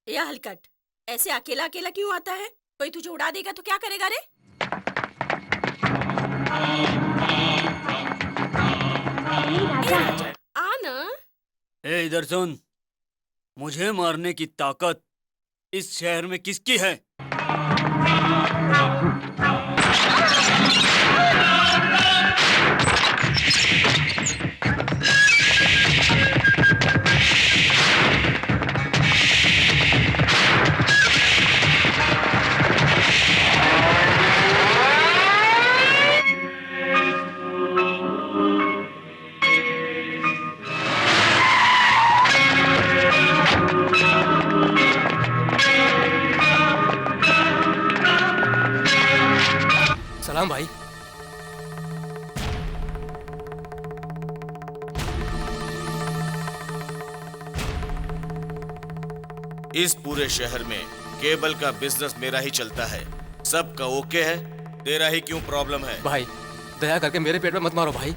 या हलकट, ऐसे अकेला अकेला क्यों आता है? कोई तुझे उड़ा देगा तो क्या करेगा रे? आना। ए इधर सुन, मुझे मारने की ताकत इस शहर में किसकी है? सलाम भाई। इस पूरे शहर में केबल का बिजनेस मेरा ही चलता है। सबका ओके है, तेरा ही क्यों प्रॉब्लम है? भाई दया करके मेरे पेट में मत मारो भाई।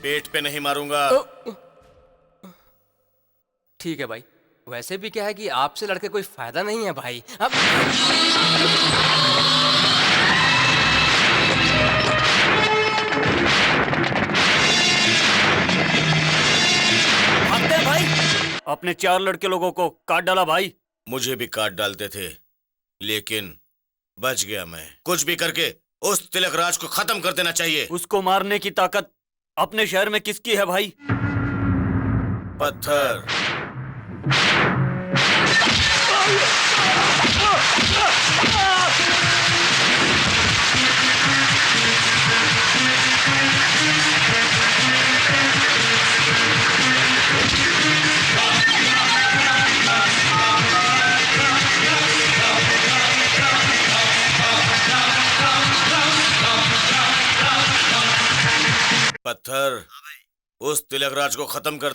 पेट पे नहीं मारूंगा। ठीक है भाई, वैसे भी क्या है कि आपसे लड़के कोई फायदा नहीं है भाई। अब भागते हैं भाई। अपने 4 लड़के लोगों को काट डाला भाई। मुझे भी काट डालते थे, लेकिन बच गया मैं। कुछ भी करके उस तिलक राज को खत्म कर देना चाहिए। उसको मारने की ताकत अपने शहर में किसकी है भाई? पत्थर। पत्थर, उस तिलक राज को खत्म कर।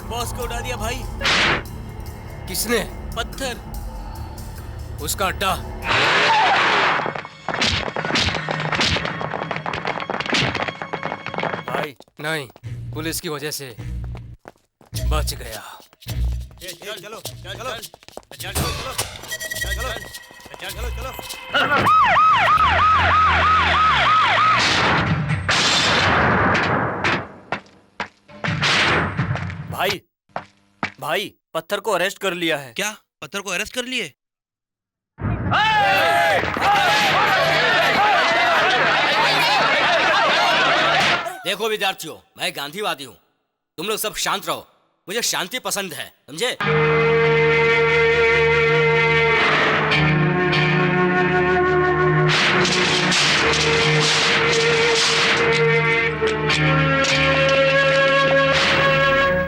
बॉस को उड़ा दिया भाई। किसने? पत्थर। उसका अड्डा। भाई नहीं, पुलिस की वजह से बच गया। चलो चलो चलो चलो चलो चलो। भाई भाई, पत्थर को अरेस्ट कर लिया है। क्या? पत्थर को अरेस्ट कर लिए? देखो विद्यार्थियों, मैं गांधीवादी हूँ। तुम लोग सब शांत रहो। मुझे शांति पसंद है, समझे?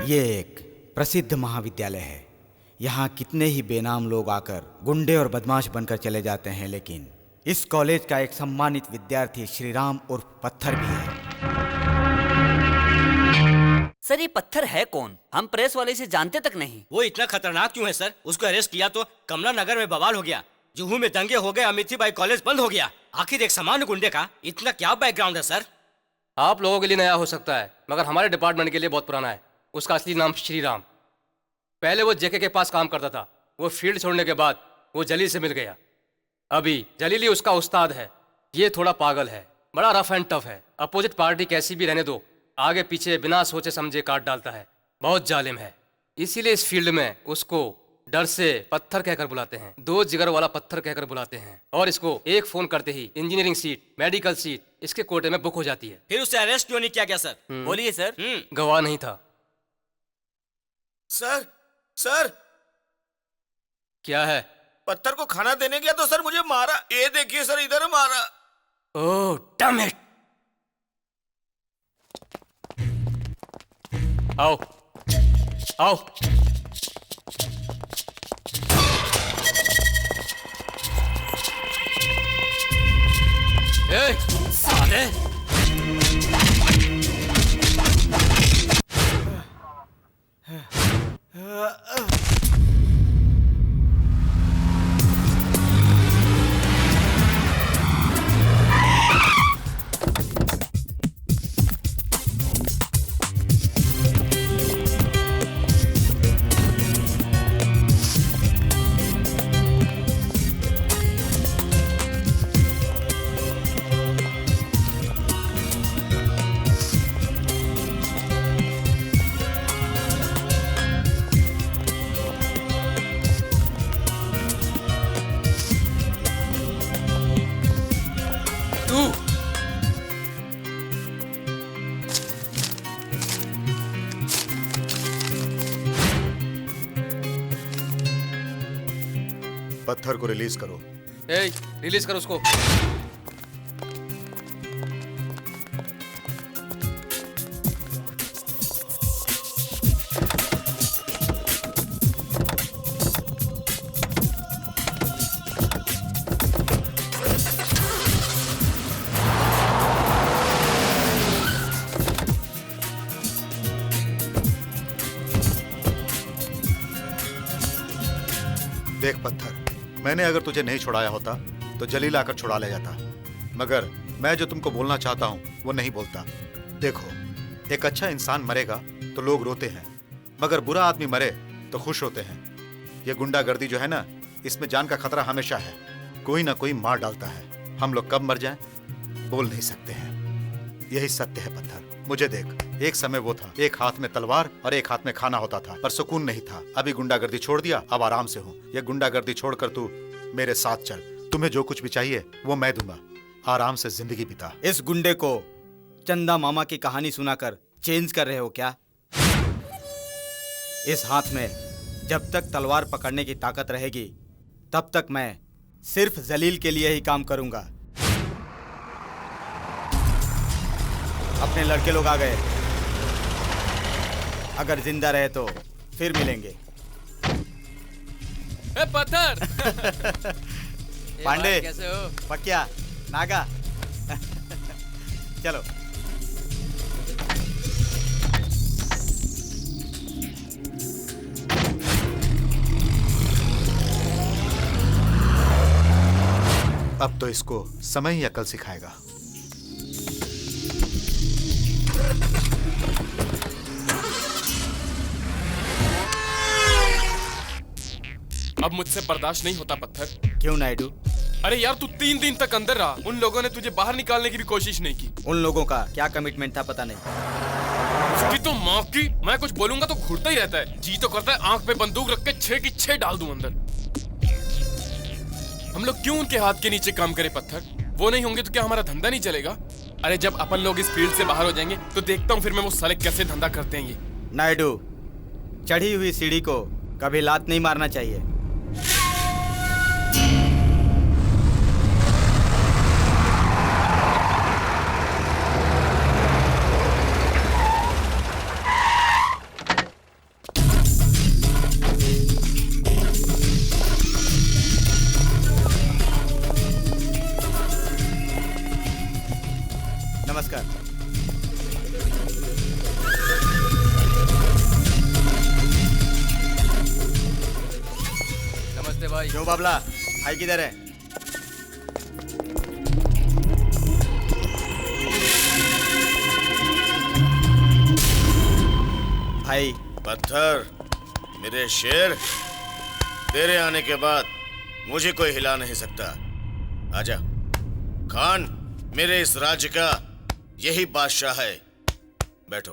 ये एक प्रसिद्ध महाविद्यालय है। यहाँ कितने ही बेनाम लोग आकर गुंडे और बदमाश बनकर चले जाते हैं, लेकिन इस कॉलेज का एक सम्मानित विद्यार्थी श्रीराम उर्फ पत्थर भी है। सर ये पत्थर है कौन? हम प्रेस वाले से जानते तक नहीं। वो इतना खतरनाक क्यों है सर? उसको अरेस्ट किया तो कमला नगर में बवाल हो गया, जुहू में दंगे हो गए, अमिथीबाई कॉलेज बंद हो गया। आखिर एक सामान्य गुंडे का इतना क्या बैकग्राउंड है सर? आप लोगों के लिए नया हो सकता है, मगर हमारे डिपार्टमेंट के लिए बहुत पुराना है। उसका असली नाम श्रीराम। पहले वो जेके के पास काम करता था। वो फील्ड छोड़ने के बाद वो जलील से मिल गया। अभी जलीली उसका उस्ताद है। ये थोड़ा पागल है, बड़ा रफ एंड टफ है। अपोजिट पार्टी कैसी भी रहने दो, आगे पीछे बिना सोचे समझे काट डालता है। बहुत जालिम है। इसीलिए इस फील्ड में उसको डर से पत्थर कहकर बुलाते हैं। दो जिगर वाला पत्थर कहकर बुलाते हैं। और इसको एक फोन करते ही इंजीनियरिंग सीट, मेडिकल सीट इसके कोटे में बुक हो जाती है। फिर उसे अरेस्ट क्यों नहीं किया गया सर? बोलिए सर। गवाह नहीं था। सर सर, क्या है? पत्थर को खाना देने गया तो सर मुझे मारा। ये देखिए सर, इधर मारा। Oh damn it. आओ आओ। ए, साले! पत्थर को रिलीज करो। ए, रिलीज करो उसको। देख पत्थर, मैंने अगर तुझे नहीं छुड़ाया होता तो जलील आकर छुड़ा ले जाता, मगर मैं जो तुमको बोलना चाहता हूँ वो नहीं बोलता। देखो, एक अच्छा इंसान मरेगा तो लोग रोते हैं, मगर बुरा आदमी मरे तो खुश होते हैं। ये गुंडागर्दी जो है ना, इसमें जान का खतरा हमेशा है। कोई ना कोई मार डालता है। हम लोग कब मर जाएं बोल नहीं सकते हैं। यही सत्य है पत्थर। मुझे देख, एक समय वो था, एक हाथ में तलवार और एक हाथ में खाना होता था, पर सुकून नहीं था। अभी गुंडागर्दी छोड़ दिया, अब आराम से हूँ। ये गुंडागर्दी छोड़कर तू मेरे साथ चल। तुम्हें जो कुछ भी चाहिए वो मैं दूंगा। आराम से जिंदगी बिता। इस गुंडे को चंदा मामा की कहानी सुनाकर चेंज कर रहे हो क्या? इस हाथ में जब तक तलवार पकड़ने की ताकत रहेगी तब तक मैं सिर्फ जलील के लिए ही काम करूंगा। अपने लड़के लोग आ गए, अगर जिंदा रहे तो फिर मिलेंगे। ए पत्थर! पांडे, कैसे हो? पक्या, नागा। चलो। अब तो इसको समय ही अकल सिखाएगा। अब मुझसे बर्दाश्त नहीं होता पत्थर। क्यों नायडू? अरे यार, तू 3 दिन तक अंदर रहा। उन लोगों ने तुझे बाहर निकालने की भी कोशिश नहीं की। उन लोगों का क्या कमिटमेंट था पता नहीं। उसकी तो माँ की, मैं कुछ बोलूंगा तो घुरता ही रहता है। जी तो करता है आंख पे बंदूक रख के 6 की 6 डाल दूं अंदर। हम लोग क्यों उनके हाथ के नीचे काम करें पत्थर? वो नहीं होंगे तो क्या हमारा धंधा नहीं चलेगा? अरे जब अपन लोग इस फील्ड से बाहर हो जाएंगे तो देखता हूँ फिर मैं वो साले कैसे धंधा करते हैं ये। नायडू, चढ़ी हुई सीढ़ी को कभी लात नहीं मारना चाहिए। नमस्कार। नमस्ते भाई। क्यों बाबला, भाई किधर है? भाई पत्थर, मेरे शेर, तेरे आने के बाद मुझे कोई हिला नहीं सकता। आजा। खान, मेरे इस राज्य का यही बादशाह है। बैठो।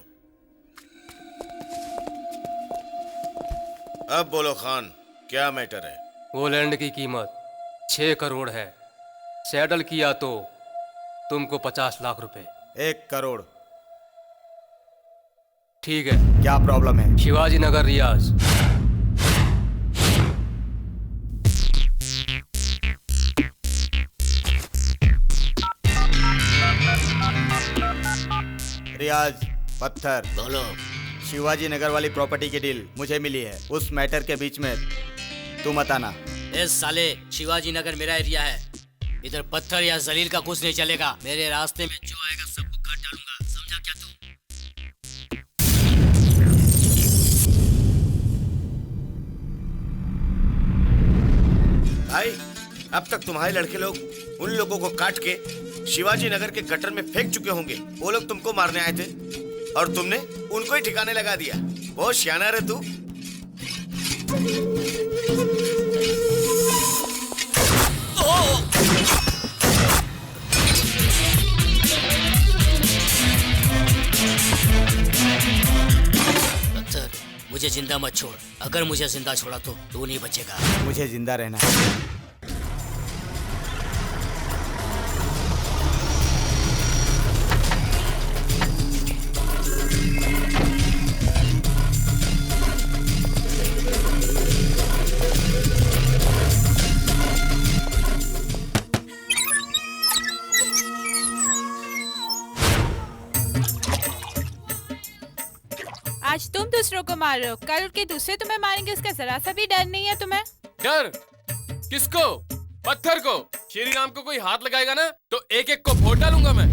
अब बोलो खान, क्या मैटर है? वो लैंड की कीमत 6 करोड़ है। सेटल किया तो तुमको 50 लाख रुपए। 1 करोड़। ठीक है। क्या प्रॉब्लम है? शिवाजी नगर रियाज। रियाज, पत्थर, बोलो। शिवाजी नगर वाली प्रॉपर्टी की डील मुझे मिली है। उस मैटर के बीच में तू मत आना। इस साले शिवाजी नगर मेरा एरिया है। इधर पत्थर या जलील का कुछ नहीं चलेगा। मेरे रास्ते में जो आएगा सबको काट डालूंगा। समझा क्या तू? भाई, अब तक तुम्हारे लड़के लोग उन लोगों को काट के शिवाजी नगर के गटर में फेंक चुके होंगे। वो लोग तुमको मारने आए थे और तुमने उनको ही ठिकाने लगा दिया। बहुत शाना रे तू। पत्थर, मुझे जिंदा मत छोड़। अगर मुझे जिंदा छोड़ा तो तू नहीं बचेगा। मुझे जिंदा रहना है। आज तुम दूसरों को मार रहे हो, कल के दूसरे तुम्हें मारेंगे, उसका जरा सा भी डर नहीं है तुम्हें? डर किसको? पत्थर को। श्री राम को कोई हाथ लगाएगा ना तो एक एक को फोड़ डालूंगा मैं।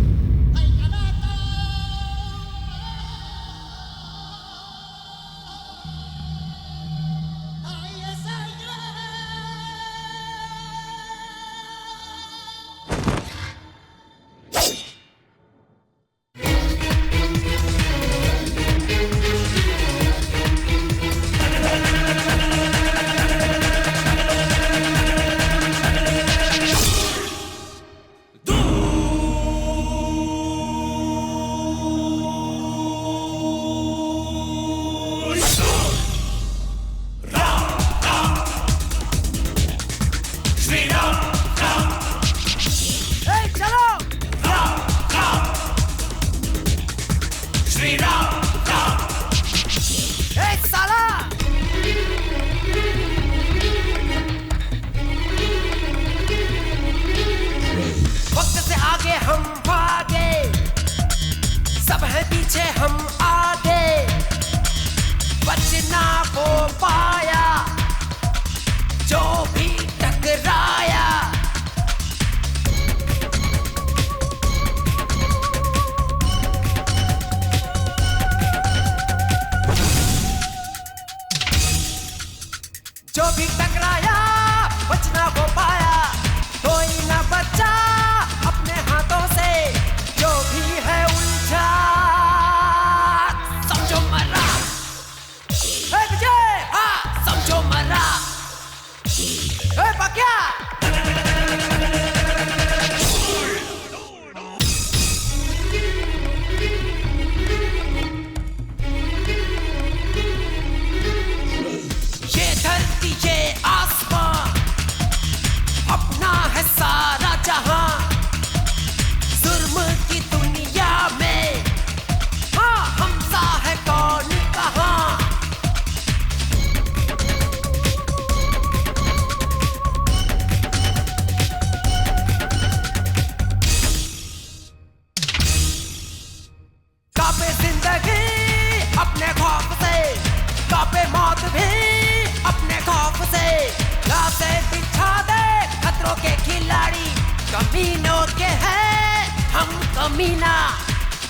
कमीनों के हैं हम कमीना,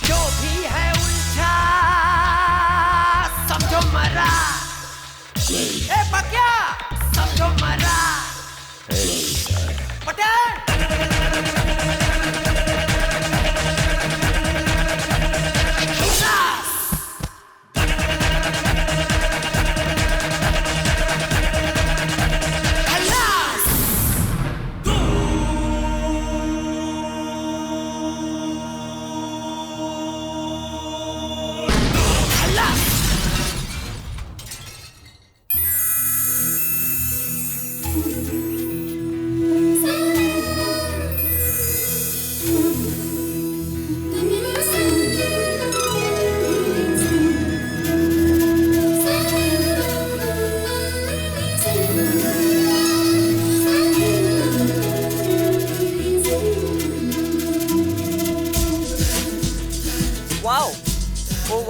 जो भी है उलझा समझो मरा। ए बकिया समझो मरा। पटेल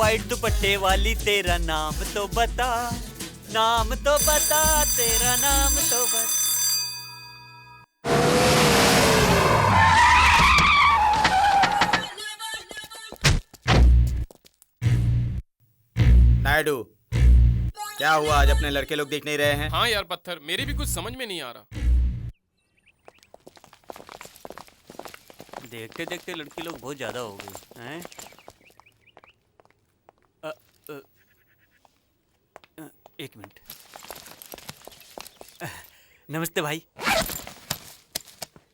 वाइट दुपट्टे वाली तेरा नाम तो बता, नाम तो बता, तेरा नाम तो बता। नायडू, क्या हुआ? आज अपने लड़के लोग दिख नहीं रहे हैं? हाँ यार पत्थर, मेरी भी कुछ समझ में नहीं आ रहा। देखते देखते लड़की लोग बहुत ज्यादा हो गई हैं। एक मिनट। नमस्ते भाई,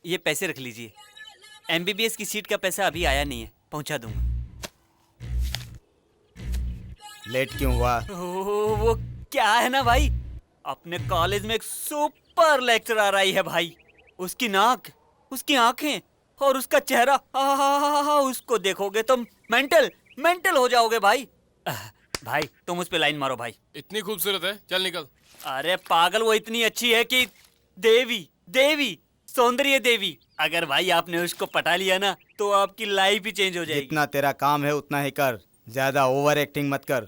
ये पैसे रख लीजिए। एमबीबीएस की सीट का पैसा अभी आया नहीं है, पहुंचा दूंगा। लेट क्यों हुआ? वो क्या है ना भाई, अपने कॉलेज में एक सुपर लेक्चरर आई है भाई। उसकी नाक, उसकी आंखें और उसका चेहरा, उसको देखोगे तो मेंटल हो जाओगे भाई। भाई तुम उस पे लाइन मारो भाई। इतनी खूबसूरत है, चल निकल। अरे पागल, वो इतनी अच्छी है कि देवी सौंदर्य देवी। अगर भाई आपने उसको पटा लिया ना तो आपकी लाइफ ही चेंज हो जाएगी। जितना तेरा काम है उतना ही कर, ज्यादा ओवर एक्टिंग मत कर।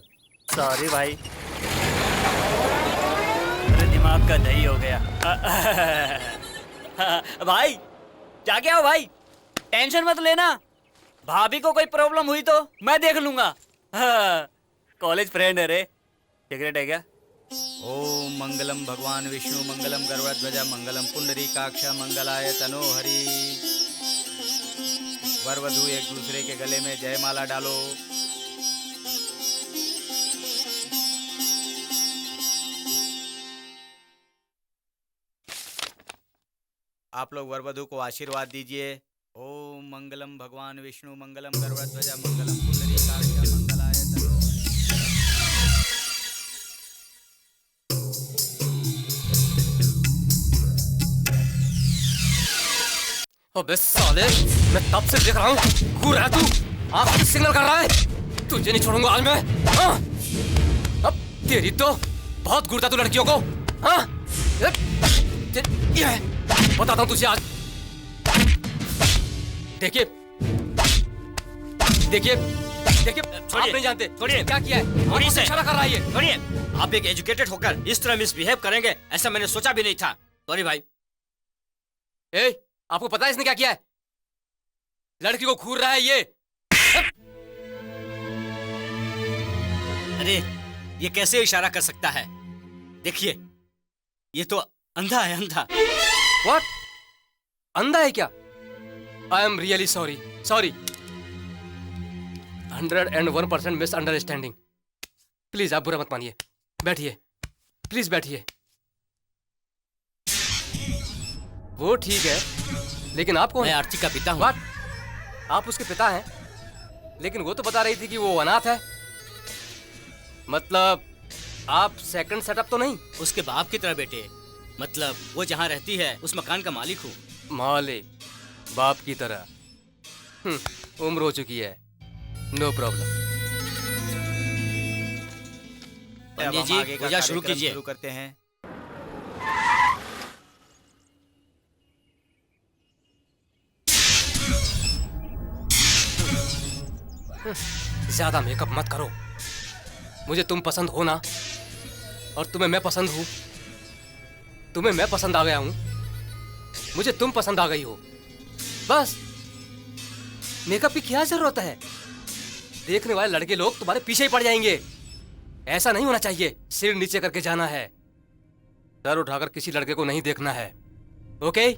सॉरी भाई, मेरे दिमाग का दही हो गया। भाई जाके आओ भाई, टेंशन मत लेना। भाभी को कोई प्रॉब्लम हुई तो मैं देख लूंगा। कॉलेज फ्रेंड है रे। सिगरेट है क्या? ओम मंगलम भगवान विष्णु मंगलम गरुड़ध्वज मंगलम पुंडरीकाक्ष मंगलाय तनो हरि। वर वधू एक दूसरे के गले में जयमाला डालो। आप लोग वर वधू को आशीर्वाद दीजिए। ओम मंगलम भगवान विष्णु मंगलम गरुड़ध्वज मंगलम पुंडरीकाक्ष मंगलाय तनो। अबे साले, मैं तब से देख रहा हूँ, घूर रहा है तू, आंख से सिग्नल कर रहा है। तुझे नहीं छोड़ूंगा आज मैं। हाँ? अब तेरी तो बहुत घूरता तू लड़कियों को। हाँ? ये बताता हूँ तुझे आज। देखिए आप नहीं जानते छोड़िए। क्या किया है। छोड़िए इसे। इशारा कर रहा है ये। छोड़िए, आप एक एजुकेटेड होकर इस तरह मिसबिहेव करेंगे ऐसा मैंने सोचा भी नहीं था। सॉरी भाई। आपको पता है इसने क्या किया है? लड़की को घूर रहा है ये। अरे ये कैसे इशारा कर सकता है? देखिए, ये तो अंधा है, अंधा। What? अंधा है क्या? I am really sorry. 101% misunderstanding. Please आप बुरा मत मानिए। बैठिए, प्लीज बैठिए। वो ठीक है, लेकिन आप कौन? मैं आरती का पिता हूँ। What? आप उसके पिता हैं, लेकिन वो तो बता रही थी कि वो अनाथ है। मतलब आप सेकंड सेटअप तो नहीं? उसके बाप की तरह बेटे। मतलब वो जहाँ रहती है उस मकान का मालिक हूँ। मालिक, बाप की तरह। उम्र हो चुकी है, नो प्रॉब्लम। पंडित जी पूजा शुरू कीजिए। शुरू करते हैं। ज्यादा मेकअप मत करो। मुझे तुम पसंद हो ना, और तुम्हें मैं पसंद हूं। तुम्हें मैं पसंद आ गया हूं, मुझे तुम पसंद आ गई हो। बस। मेकअप की क्या जरूरत है? देखने वाले लड़के लोग तुम्हारे पीछे ही पड़ जाएंगे। ऐसा नहीं होना चाहिए। सिर नीचे करके जाना है, सर उठाकर किसी लड़के को नहीं देखना है। Okay?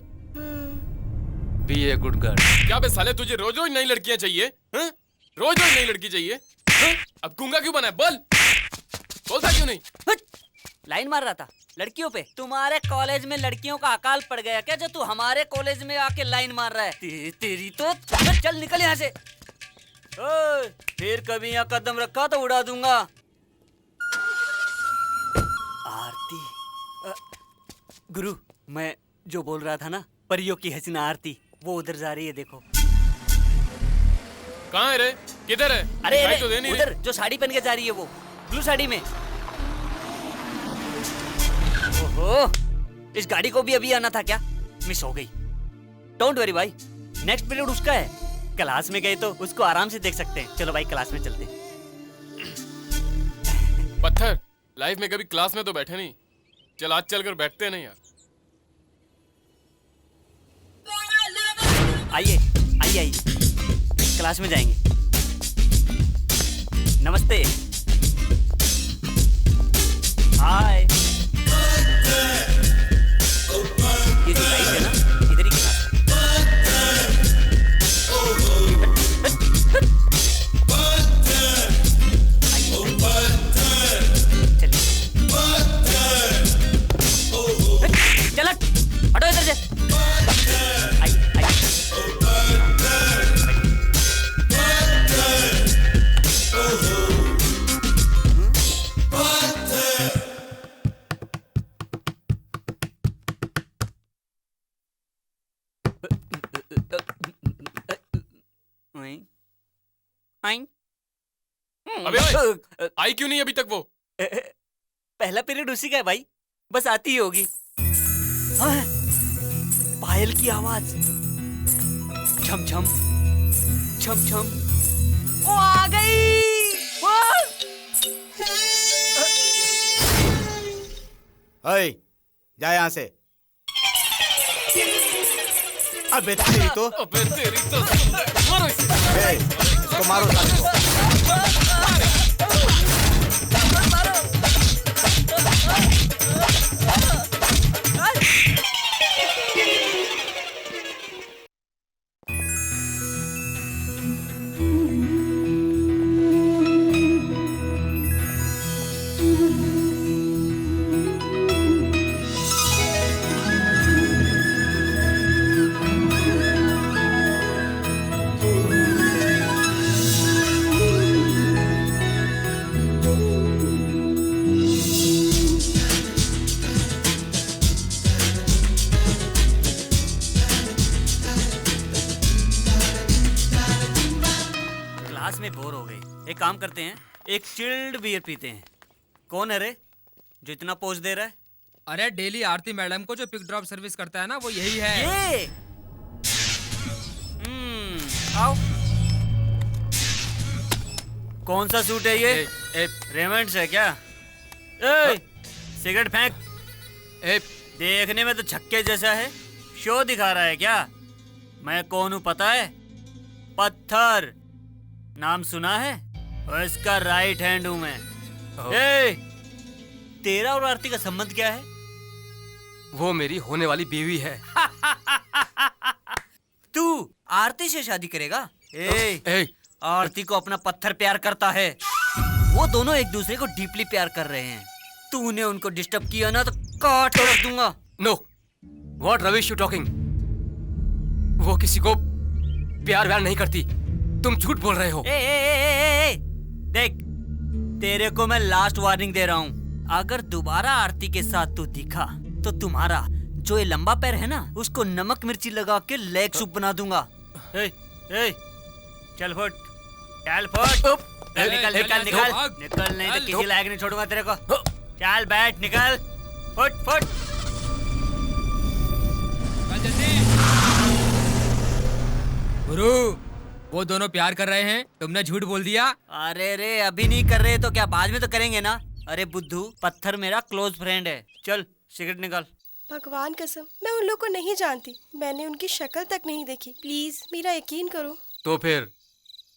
Be a good girl. क्या बे साले, तुझे रोज रोज नई लड़कियां चाहिए? रोज रोज नई लड़की चाहिए? अब गूंगा क्यों बना है? बोलता क्यों नहीं? लाइन मार रहा था लड़कियों पे। तुम्हारे कॉलेज में लड़कियों का अकाल पड़ गया क्या जो तू हमारे कॉलेज में आके लाइन मार रहा है? तेरी तो चल निकल यहाँ से। ओए, फिर कभी यहाँ कदम रखा तो उड़ा दूंगा। आरती। गुरु, मैं जो बोल रहा था ना, परियों की हसीना आरती, वो उधर जा रही है, देखो। कहाँ है रे? किधर है? अरे तो दे नहीं उधर जो साड़ी पहन के जा रही है, वो ब्लू साड़ी में। ओहो, इस गाड़ी को भी अभी आना था क्या? मिस हो गई। डोंट वरी भाई, नेक्स्ट पीरियड उसका है। क्लास में गए तो उसको आराम से देख सकते हैं। चलो भाई, क्लास में चलते हैं। पत्थर, लाइफ में कभी क्लास में तो बैठे नहीं। चल आज चल कर बैठते हैं ना यार। आइए आइए आइए, क्लास में जाएंगे। नमस्ते। हाय। ये जो लाइट है ना, इधर ही क्लास है। चल हटो इधर से। आइए आइए। अबे ओए, आई क्यों नहीं अभी तक वो? पहला पीरियड उसी का है भाई, बस आती ही होगी। हाँ, पायल की आवाज। छम छम छम छम। वो आ गई। अय, जा यहाँ से। अबे तेरी तो। अबे तेरी तो। मारो इसे। ए, इसको मारो साले को। में बोर हो गए, एक काम करते हैं, एक चिल्ड बियर पीते हैं। कौन है रे जो इतना पोज दे रहा है? अरे डेली आरती मैडम को जो पिक ड्रॉप सर्विस करता है ना, वो यही है। ये आओ। कौन सा सूट है ये? रेमंड्स है क्या? सिगरेट फेंक। देखने में तो छक्के जैसा है, शो दिखा रहा है क्या? मैं कौन हूँ पता है? पत्थर नाम सुना है? और इसका राइट हैंड हूँ मैं। तेरा और आरती का संबंध क्या है? वो मेरी होने वाली बीवी है। तू आरती से शादी करेगा? आरती को अपना पत्थर प्यार करता है। वो दोनों एक दूसरे को डीपली प्यार कर रहे हैं। तूने उनको डिस्टर्ब किया ना तो काट और रख दूंगा। No, what rubbish you talking? वो किसी को प्यार व्यार नहीं करती, तुम झूठ बोल रहे हो। देख, तेरे को मैं लास्ट वार्निंग दे रहा हूँ। अगर दोबारा आरती के साथ तू दिखा तो तुम्हारा जो ये लंबा पैर है ना, उसको नमक मिर्ची लगा के लेग सूप बना दूंगा। चल फुट, चल फुट, निकल निकल निकल निकल, नहीं तो किसी लायक नहीं छोड़ूंगा तेरे को। चल बैठ, निकल, फुट फुट। गुरु, वो दोनों प्यार कर रहे हैं, तुमने झूठ बोल दिया। अरे रे, अभी नहीं कर रहे तो क्या बाद में तो करेंगे ना? अरे बुद्धू, पत्थर मेरा क्लोज फ्रेंड है। चल सिगरेट निकाल। भगवान कसम, मैं उन लोग को नहीं जानती। मैंने उनकी शक्ल तक नहीं देखी। प्लीज मेरा यकीन करो। तो फिर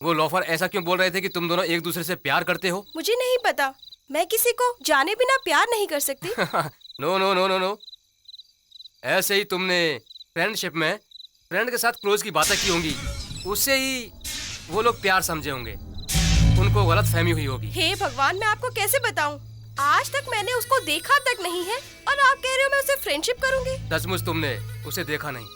वो लोफर ऐसा क्यों बोल रहे थे कि तुम दोनों एक दूसरे से प्यार करते हो? मुझे नहीं पता, मैं किसी को जाने बिना प्यार नहीं कर सकती। No no no no no, ऐसे ही तुमने फ्रेंडशिप में फ्रेंड के साथ क्लोज की बातें की होंगी, उससे ही वो लोग प्यार समझे होंगे, उनको गलत फहमी हुई होगी। हे भगवान, मैं आपको कैसे बताऊं? आज तक मैंने उसको देखा तक नहीं है और आप कह रहे हो मैं उससे फ्रेंडशिप करूंगी? सचमुच तुमने उसे देखा नहीं?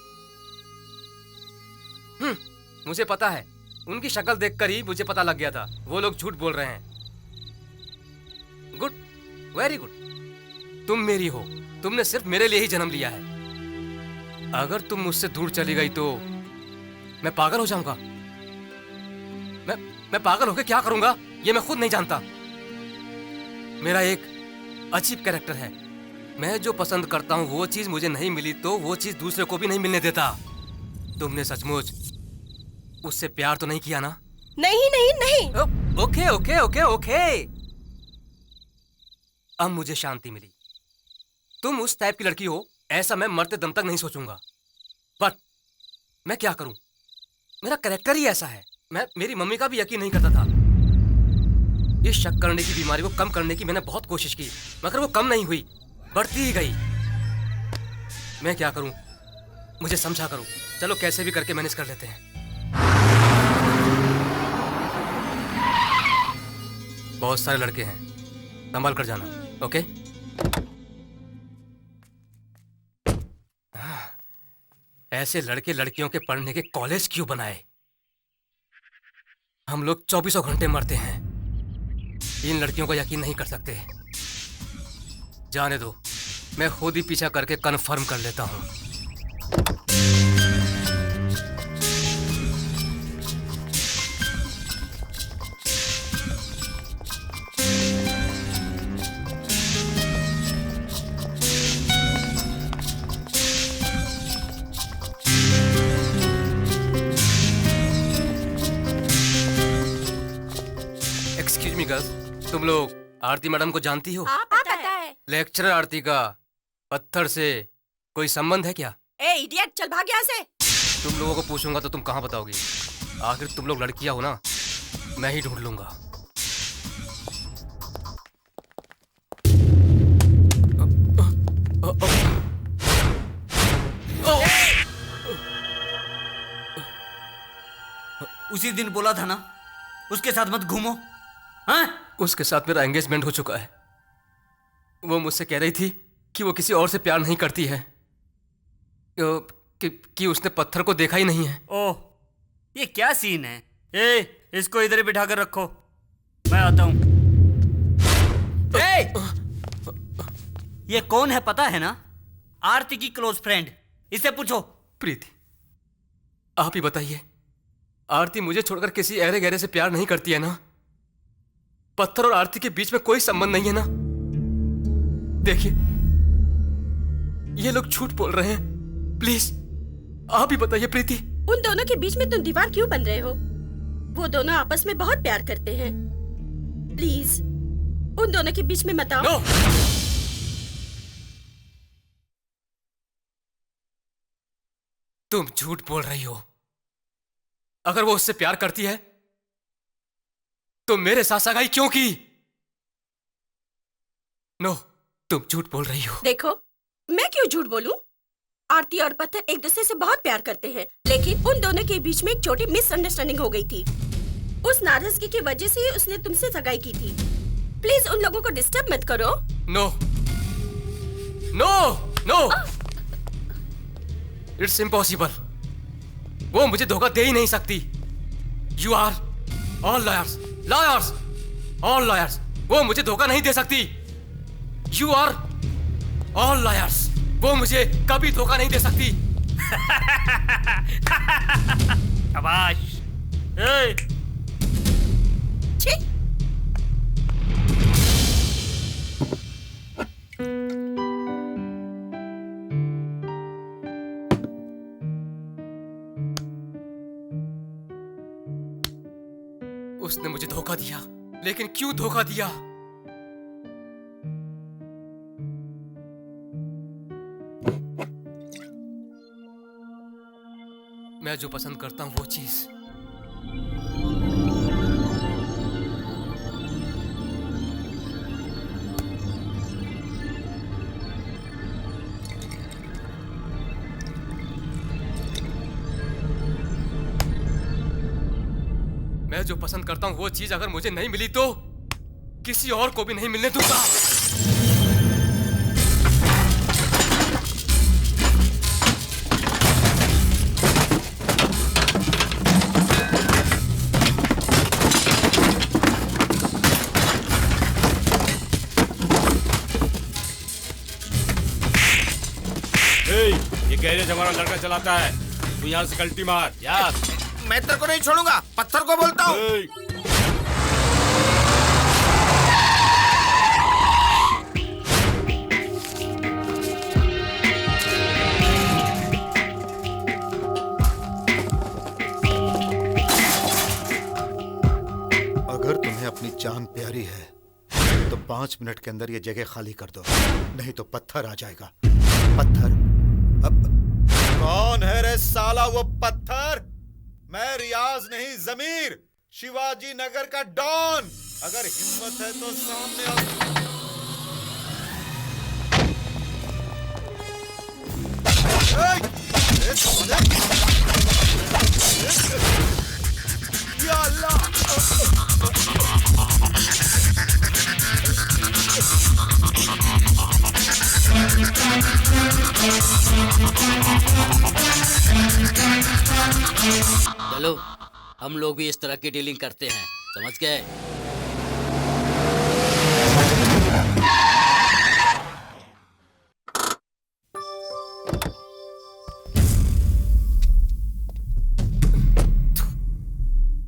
मुझे पता है, उनकी शक्ल देखकर ही मुझे पता लग गया था वो लोग झूठ बोल रहे हैं। Good, very good. तुम मेरी हो, तुमने सिर्फ मेरे लिए ही जन्म लिया है। अगर तुम मुझसे दूर चली गई तो मैं पागल हो जाऊंगा। मैं पागल होकर क्या करूंगा ये मैं खुद नहीं जानता। मेरा एक अजीब कैरेक्टर है, मैं जो पसंद करता हूं वो चीज मुझे नहीं मिली तो वो चीज दूसरे को भी नहीं मिलने देता। तुमने सचमुच उससे प्यार तो नहीं किया ना? नहीं नहीं नहीं। ओके ओके ओके ओके, अब मुझे शांति मिली। तुम उस टाइप की लड़की हो ऐसा मैं मरते दम तक नहीं सोचूंगा, बट मैं क्या करूं, मेरा कैरेक्टर ही ऐसा है। मेरी मम्मी का भी यकीन नहीं करता था। इस शक करने की बीमारी को कम करने की मैंने बहुत कोशिश की, मगर वो कम नहीं हुई, बढ़ती ही गई। मैं क्या करूं, मुझे समझा करो। चलो कैसे भी करके मैनेज कर लेते हैं। बहुत सारे लड़के हैं, संभाल कर जाना, ओके? ऐसे लड़के लड़कियों के पढ़ने के कॉलेज क्यों बनाए? हम लोग 24 घंटे मरते हैं, इन लड़कियों को यकीन नहीं कर सकते। जाने दो, मैं खुद ही पीछा करके कन्फर्म कर लेता हूं। एक्सक्यूज मी गर्ल्स, तुम लोग आरती मैडम को जानती हो? हाँ पता है। लेक्चरर आरती का पत्थर से कोई संबंध है क्या? ए इडियट, चल भाग यहाँ से। तुम लोगों को पूछूंगा तो तुम कहाँ बताओगी? आखिर तुम लोग लड़कियां हो ना, मैं ही ढूंढ लूंगा। उसी दिन बोला था ना उसके साथ मत घूमो। हाँ? उसके साथ मेरा एंगेजमेंट हो चुका है। वो मुझसे कह रही थी कि वो किसी और से प्यार नहीं करती है, कि उसने पत्थर को देखा ही नहीं है। ओह, ये क्या सीन है? इसको इधर ही बिठा कर रखो, मैं आता हूं। ये कौन है पता है ना? आरती की क्लोज फ्रेंड, इससे पूछो। प्रीति, आप ही बताइए, आरती मुझे छोड़कर किसी अहरे गहरे से प्यार नहीं करती है ना? पत्थर और आरती के बीच में कोई संबंध नहीं है ना? देखिए, ये लोग झूठ बोल रहे हैं। प्लीज आप ही बताइए प्रीति। उन दोनों के बीच में तुम दीवार क्यों बन रहे हो? वो दोनों आपस में बहुत प्यार करते हैं। प्लीज उन दोनों के बीच में मत आओ। No! तुम झूठ बोल रही हो। अगर वो उससे प्यार करती है तो मेरे साथ सगाई क्यों की? नो, तुम झूठ बोल रही हो। देखो, मैं क्यों झूठ बोलूं? आरती और पत्थर एक दूसरे से बहुत प्यार करते हैं, लेकिन उन दोनों के बीच में एक छोटी मिसअंडरस्टैंडिंग हो गई थी। उस नाराजगी की वजह से ही उसने तुमसे सगाई की थी। प्लीज उन लोगों को डिस्टर्ब मत करो। No no no, it's impossible. वो मुझे धोखा दे ही नहीं सकती। You are all liars, liars, all liars. वो मुझे धोखा नहीं दे सकती। You are all liars. वो मुझे कभी धोखा नहीं दे सकती। शाबाश। छी। उसने मुझे धोखा दिया, लेकिन क्यों धोखा दिया? मैं जो पसंद करता हूँ वो चीज मैं जो पसंद करता हूँ वो चीज अगर मुझे नहीं मिली तो किसी और को भी नहीं मिलने दूंगा। ये गैरेज हमारा लड़का चलाता है, तू यहाँ से गलती मार यार। मैं तेरे को नहीं छोड़ूंगा, पत्थर को बोलता हूँ। अगर तुम्हें अपनी जान प्यारी है तो 5 मिनट के अंदर ये जगह खाली कर दो, नहीं तो पत्थर आ जाएगा। पत्थर? अब कौन है रे साला वो पत्थर? मैं रियाज नहीं, जमीर, शिवाजी नगर का डॉन। अगर हिम्मत है तो सामने आ। या अल्लाह! चलो हम लोग भी इस तरह की डीलिंग करते हैं, समझ गए?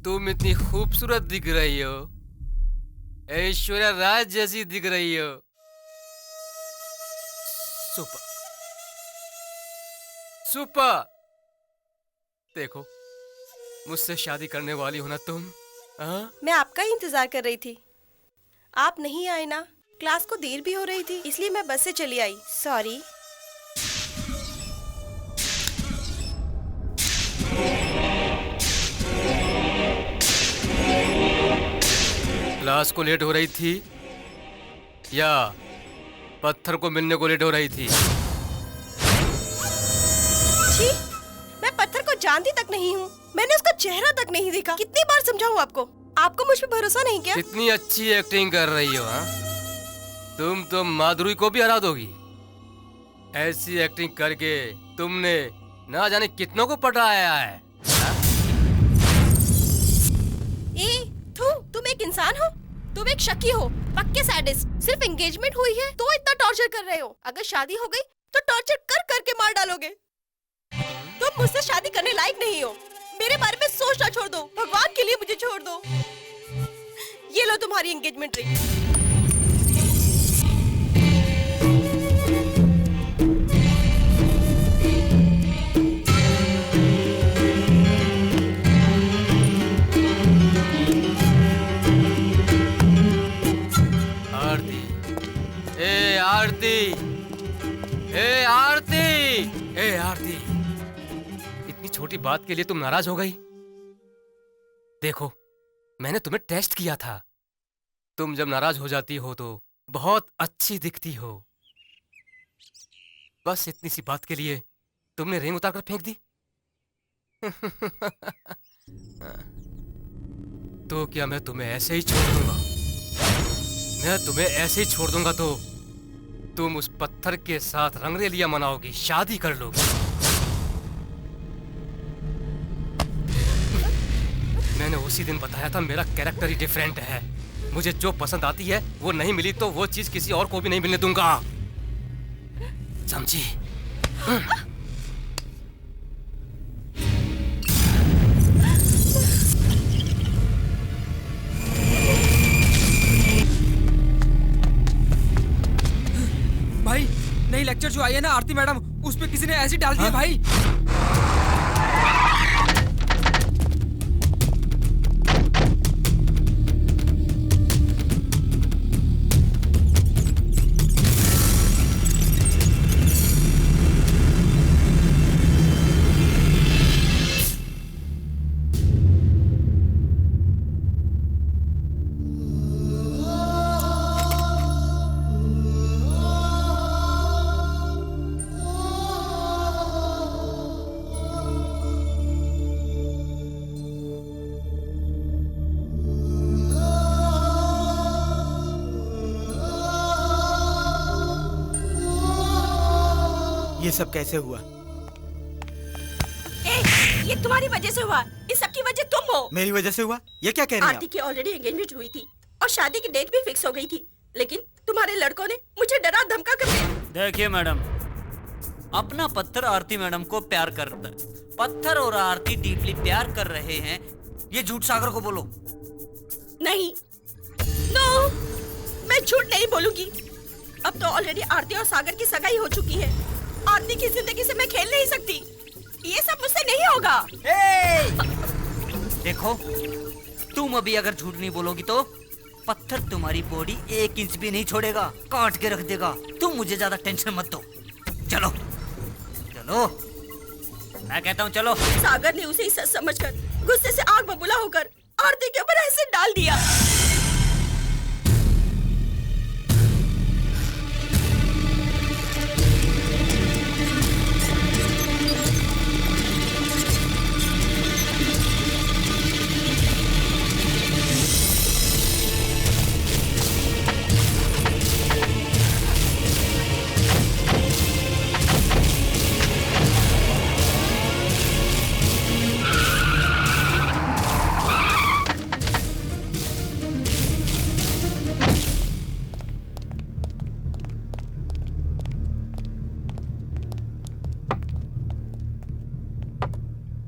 तुम इतनी खूबसूरत दिख रही हो, ऐश्वर्या राज जैसी दिख रही हो। Super super. देखो, मुझसे शादी करने वाली हो ना तुम? मैं आपका ही इंतजार कर रही थी, आप नहीं आए ना। क्लास को देर भी हो रही थी, इसलिए मैं बस से चली आई। सॉरी। क्लास को लेट हो रही थी या पत्थर को मिलने को लेट हो रही थी? छी, मैं पत्थर को जानती तक नहीं हूँ, मैंने उसका चेहरा तक नहीं देखा। कितनी बार समझाऊं आपको? आपको मुझ पे भरोसा नहीं क्या? कितनी अच्छी एक्टिंग कर रही हो, हाँ? तुम तो माधुरी को भी हरा दोगी। ऐसी एक्टिंग करके तुमने ना जाने कितनों को पटाया है। तुम एक इंसान हो? तुम एक शकी हो, पक्के सैडिस्ट। सिर्फ एंगेजमेंट हुई है तो इतना टॉर्चर कर रहे हो, अगर शादी हो गई तो टॉर्चर कर करके मार डालोगे। तुम मुझसे शादी करने लायक नहीं हो। मेरे बारे में सोचना छोड़ दो, भगवान के लिए मुझे छोड़ दो। ये लो तुम्हारी एंगेजमेंट रिंग। आरती, ए आरती, ए आरती, इतनी छोटी बात के लिए तुम नाराज हो गई? देखो, मैंने तुम्हें टेस्ट किया था। तुम जब नाराज हो जाती हो तो बहुत अच्छी दिखती हो। बस इतनी सी बात के लिए तुमने रिंग उतार कर फेंक दी। तो क्या मैं तुम्हें ऐसे ही छोड़ दूंगा? मैं तुम्हें ऐसे ही छोड़ दूंगा तो तुम उस पत्थर के साथ रंगरेलियां मनाओगी, शादी कर लोगी। मैंने उसी दिन बताया था मेरा कैरेक्टर ही डिफरेंट है। मुझे जो पसंद आती है वो नहीं मिली तो वो चीज किसी और को भी नहीं मिलने दूंगा, समझी? भाई, नई लेक्चर जो आई है ना आरती मैडम, उस पे किसी ने एसिड डाल दिया। भाई ये सब कैसे हुआ? ये तुम्हारी वजह से हुआ। इस सब की वजह तुम हो। मेरी वजह से हुआ? ये क्या कह रही हैं आरती की ऑलरेडी एंगेजमेंट हुई थी और शादी की डेट भी फिक्स हो गई थी, लेकिन तुम्हारे लड़कों ने मुझे डरा धमका कर दिया। देखिए मैडम, अपना पत्थर आरती मैडम को प्यार करता है। पत्थर और आरती डीपली प्यार कर रहे हैं, ये झूठ सागर को बोलो। नहीं, नो, मैं झूठ नहीं बोलूंगी। अब तो ऑलरेडी आरती और सागर की सगाई हो चुकी है। आरती की जिंदगी से मैं खेल नहीं सकती। ये सब मुझसे नहीं होगा। देखो, तुम अभी अगर झूठ नहीं बोलोगी तो पत्थर तुम्हारी बॉडी 1 इंच भी नहीं छोड़ेगा, काट के रख देगा। तुम मुझे ज्यादा टेंशन मत दो। चलो चलो, मैं कहता हूँ चलो। सागर ने उसे ही सच समझकर गुस्से से आग बबूला होकर आरती के ऊपर एसिड डाल दिया।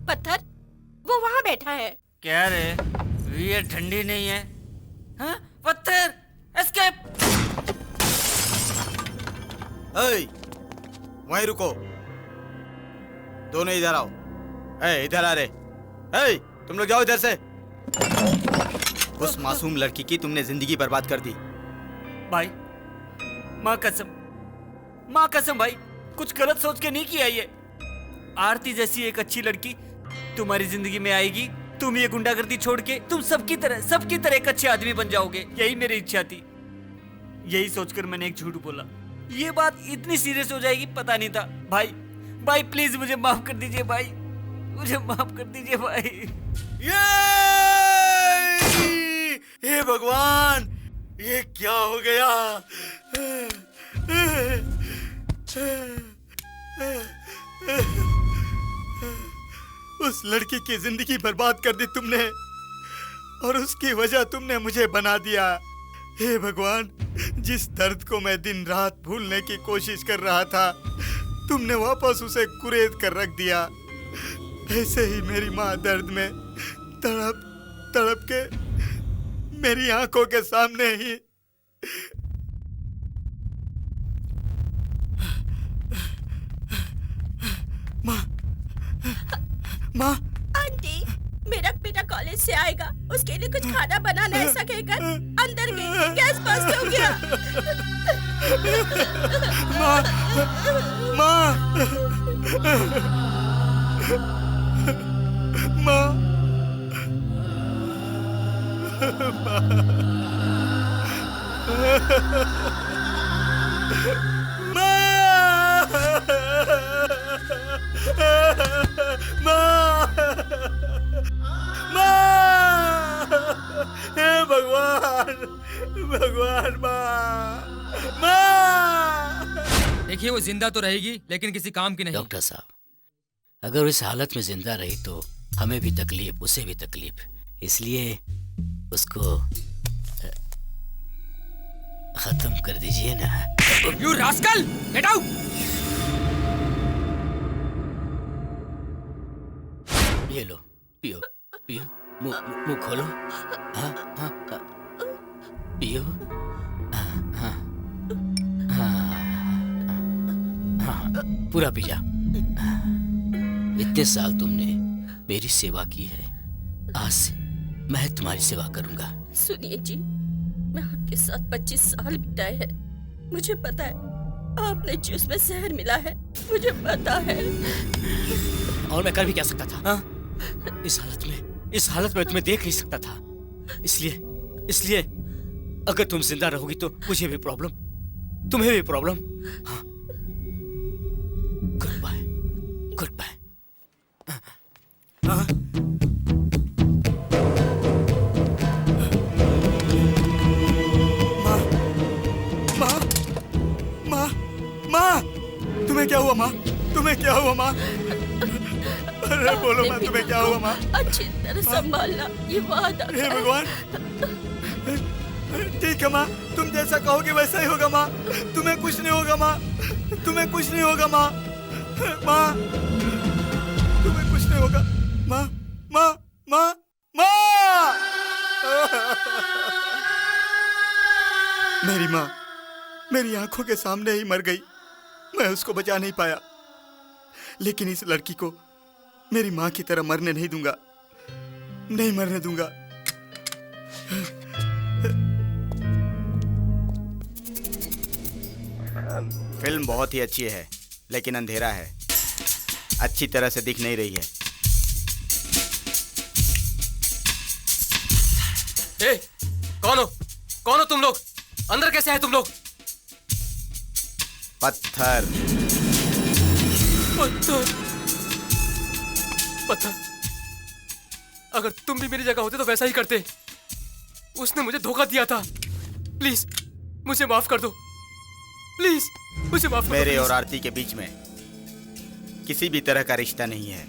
पत्थर, वो वहाँ बैठा है। क्या रे, ये ठंडी नहीं है? हाँ? पत्थर, एस्केप! वहीं रुको, दोनों इधर आओ। इधर आ रे। तुम लोग जाओ इधर से। उस मासूम लड़की की तुमने जिंदगी बर्बाद कर दी। भाई, माँ कसम भाई, कुछ गलत सोच के नहीं किया ये। आरती जैसी एक अच्छी लड़की तुम्हारी जिंदगी में आएगी, तुम ये गुंडागर्दी छोड़ के तुम सबकी तरह एक अच्छे आदमी बन जाओगे। यही मेरी इच्छा थी। यही सोचकर मैंने एक झूठ बोला। ये बात इतनी सीरियस हो जाएगी पता नहीं था। भाई प्लीज मुझे माफ कर दीजिए भाई, मुझे माफ कर दीजिए भाई। हे भगवान, ये क्या हो गया? उस लड़की की जिंदगी बर्बाद कर दी तुमने और उसकी वजह तुमने मुझे बना दिया। हे भगवान, जिस दर्द को मैं दिन रात भूलने की कोशिश कर रहा था, तुमने वापस उसे कुरेद कर रख दिया। ऐसे ही मेरी माँ दर्द में तड़प तड़प के मेरी आंखों के सामने ही माँ। आंटी, मेरा बेटा कॉलेज से आएगा, उसके लिए कुछ खाना बनाना है ऐसा कहकर अंदर गई, गैस बस्ट हो गया। हे भगवान, माँ। देखिए, वो जिंदा तो रहेगी लेकिन किसी काम की नहीं। डॉक्टर साहब, अगर इस हालत में जिंदा रही तो हमें भी तकलीफ, उसे भी तकलीफ, इसलिए उसको खत्म कर दीजिए ना। You rascal, get out! ये लो, पियो पियो, मुंह खोलो। हाँ हाँ, पियो। हाँ पूरा पी जा। इतने साल तुमने मेरी सेवा की है, आज से मैं तुम्हारी सेवा करूंगा। सुनिए जी, मैं आपके साथ 25 साल बिताए हैं। मुझे पता है आपने जूस में जहर मिला है, मुझे पता है। और मैं कर भी क्या सकता था? हाँ? इस हालत में तुम्हें देख नहीं सकता था। इसलिए अगर तुम जिंदा रहोगी तो मुझे भी प्रॉब्लम, तुम्हें भी प्रॉब्लम। हाँ, गुड बाय, गुड बाय। तुम्हें क्या हुआ माँ? तुम्हें क्या हुआ माँ? अरे बोलो माँ, तुम्हें क्या हुआ माँ? अच्छी तरह संभालना, ये वादा। हे भगवान। ठीक है माँ, तुम जैसा कहोगे वैसा ही होगा माँ। तुम्हें कुछ नहीं होगा माँ, तुम्हें कुछ नहीं होगा माँ। माँ, तुम्हें कुछ नहीं होगा माँ, माँ, माँ, माँ। मेरी माँ मेरी आंखों के सामने ही मर गई। मैं उसको बचा नहीं पाया, लेकिन इस लड़की को मेरी माँ की तरह मरने नहीं दूंगा, नहीं मरने दूंगा। फिल्म बहुत ही अच्छी है, लेकिन अंधेरा है, अच्छी तरह से दिख नहीं रही है। ए, कौन हो? कौन हो तुम लोग? अंदर कैसे आए तुम लोग? पत्थर। पत्थर, पत्थर। अगर तुम भी मेरी जगह होते तो वैसा ही करते। उसने मुझे धोखा दिया था। प्लीज मुझे माफ कर दो, प्लीज मुझे माफ कर दो। मेरे और आरती के बीच में किसी भी तरह का रिश्ता नहीं है।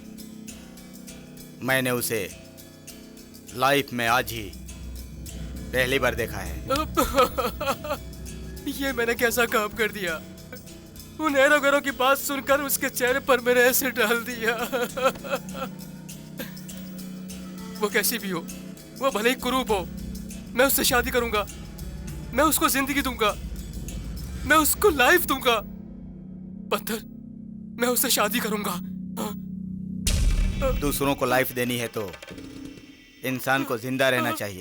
मैंने उसे लाइफ में आज ही पहली बार देखा है। ये मैंने कैसा काम कर दिया? उन एरोगरों की बात सुनकर उसके चेहरे पर मैंने ऐसे डाल दिया। वो कैसी भी हो, वो भले ही कुरूप हो, मैं उससे शादी करूंगा। मैं उसको जिंदगी दूंगा, मैं उसको लाइफ दूंगा। पत्थर, मैं उससे शादी करूंगा। दूसरों को लाइफ देनी है तो इंसान को जिंदा रहना चाहिए।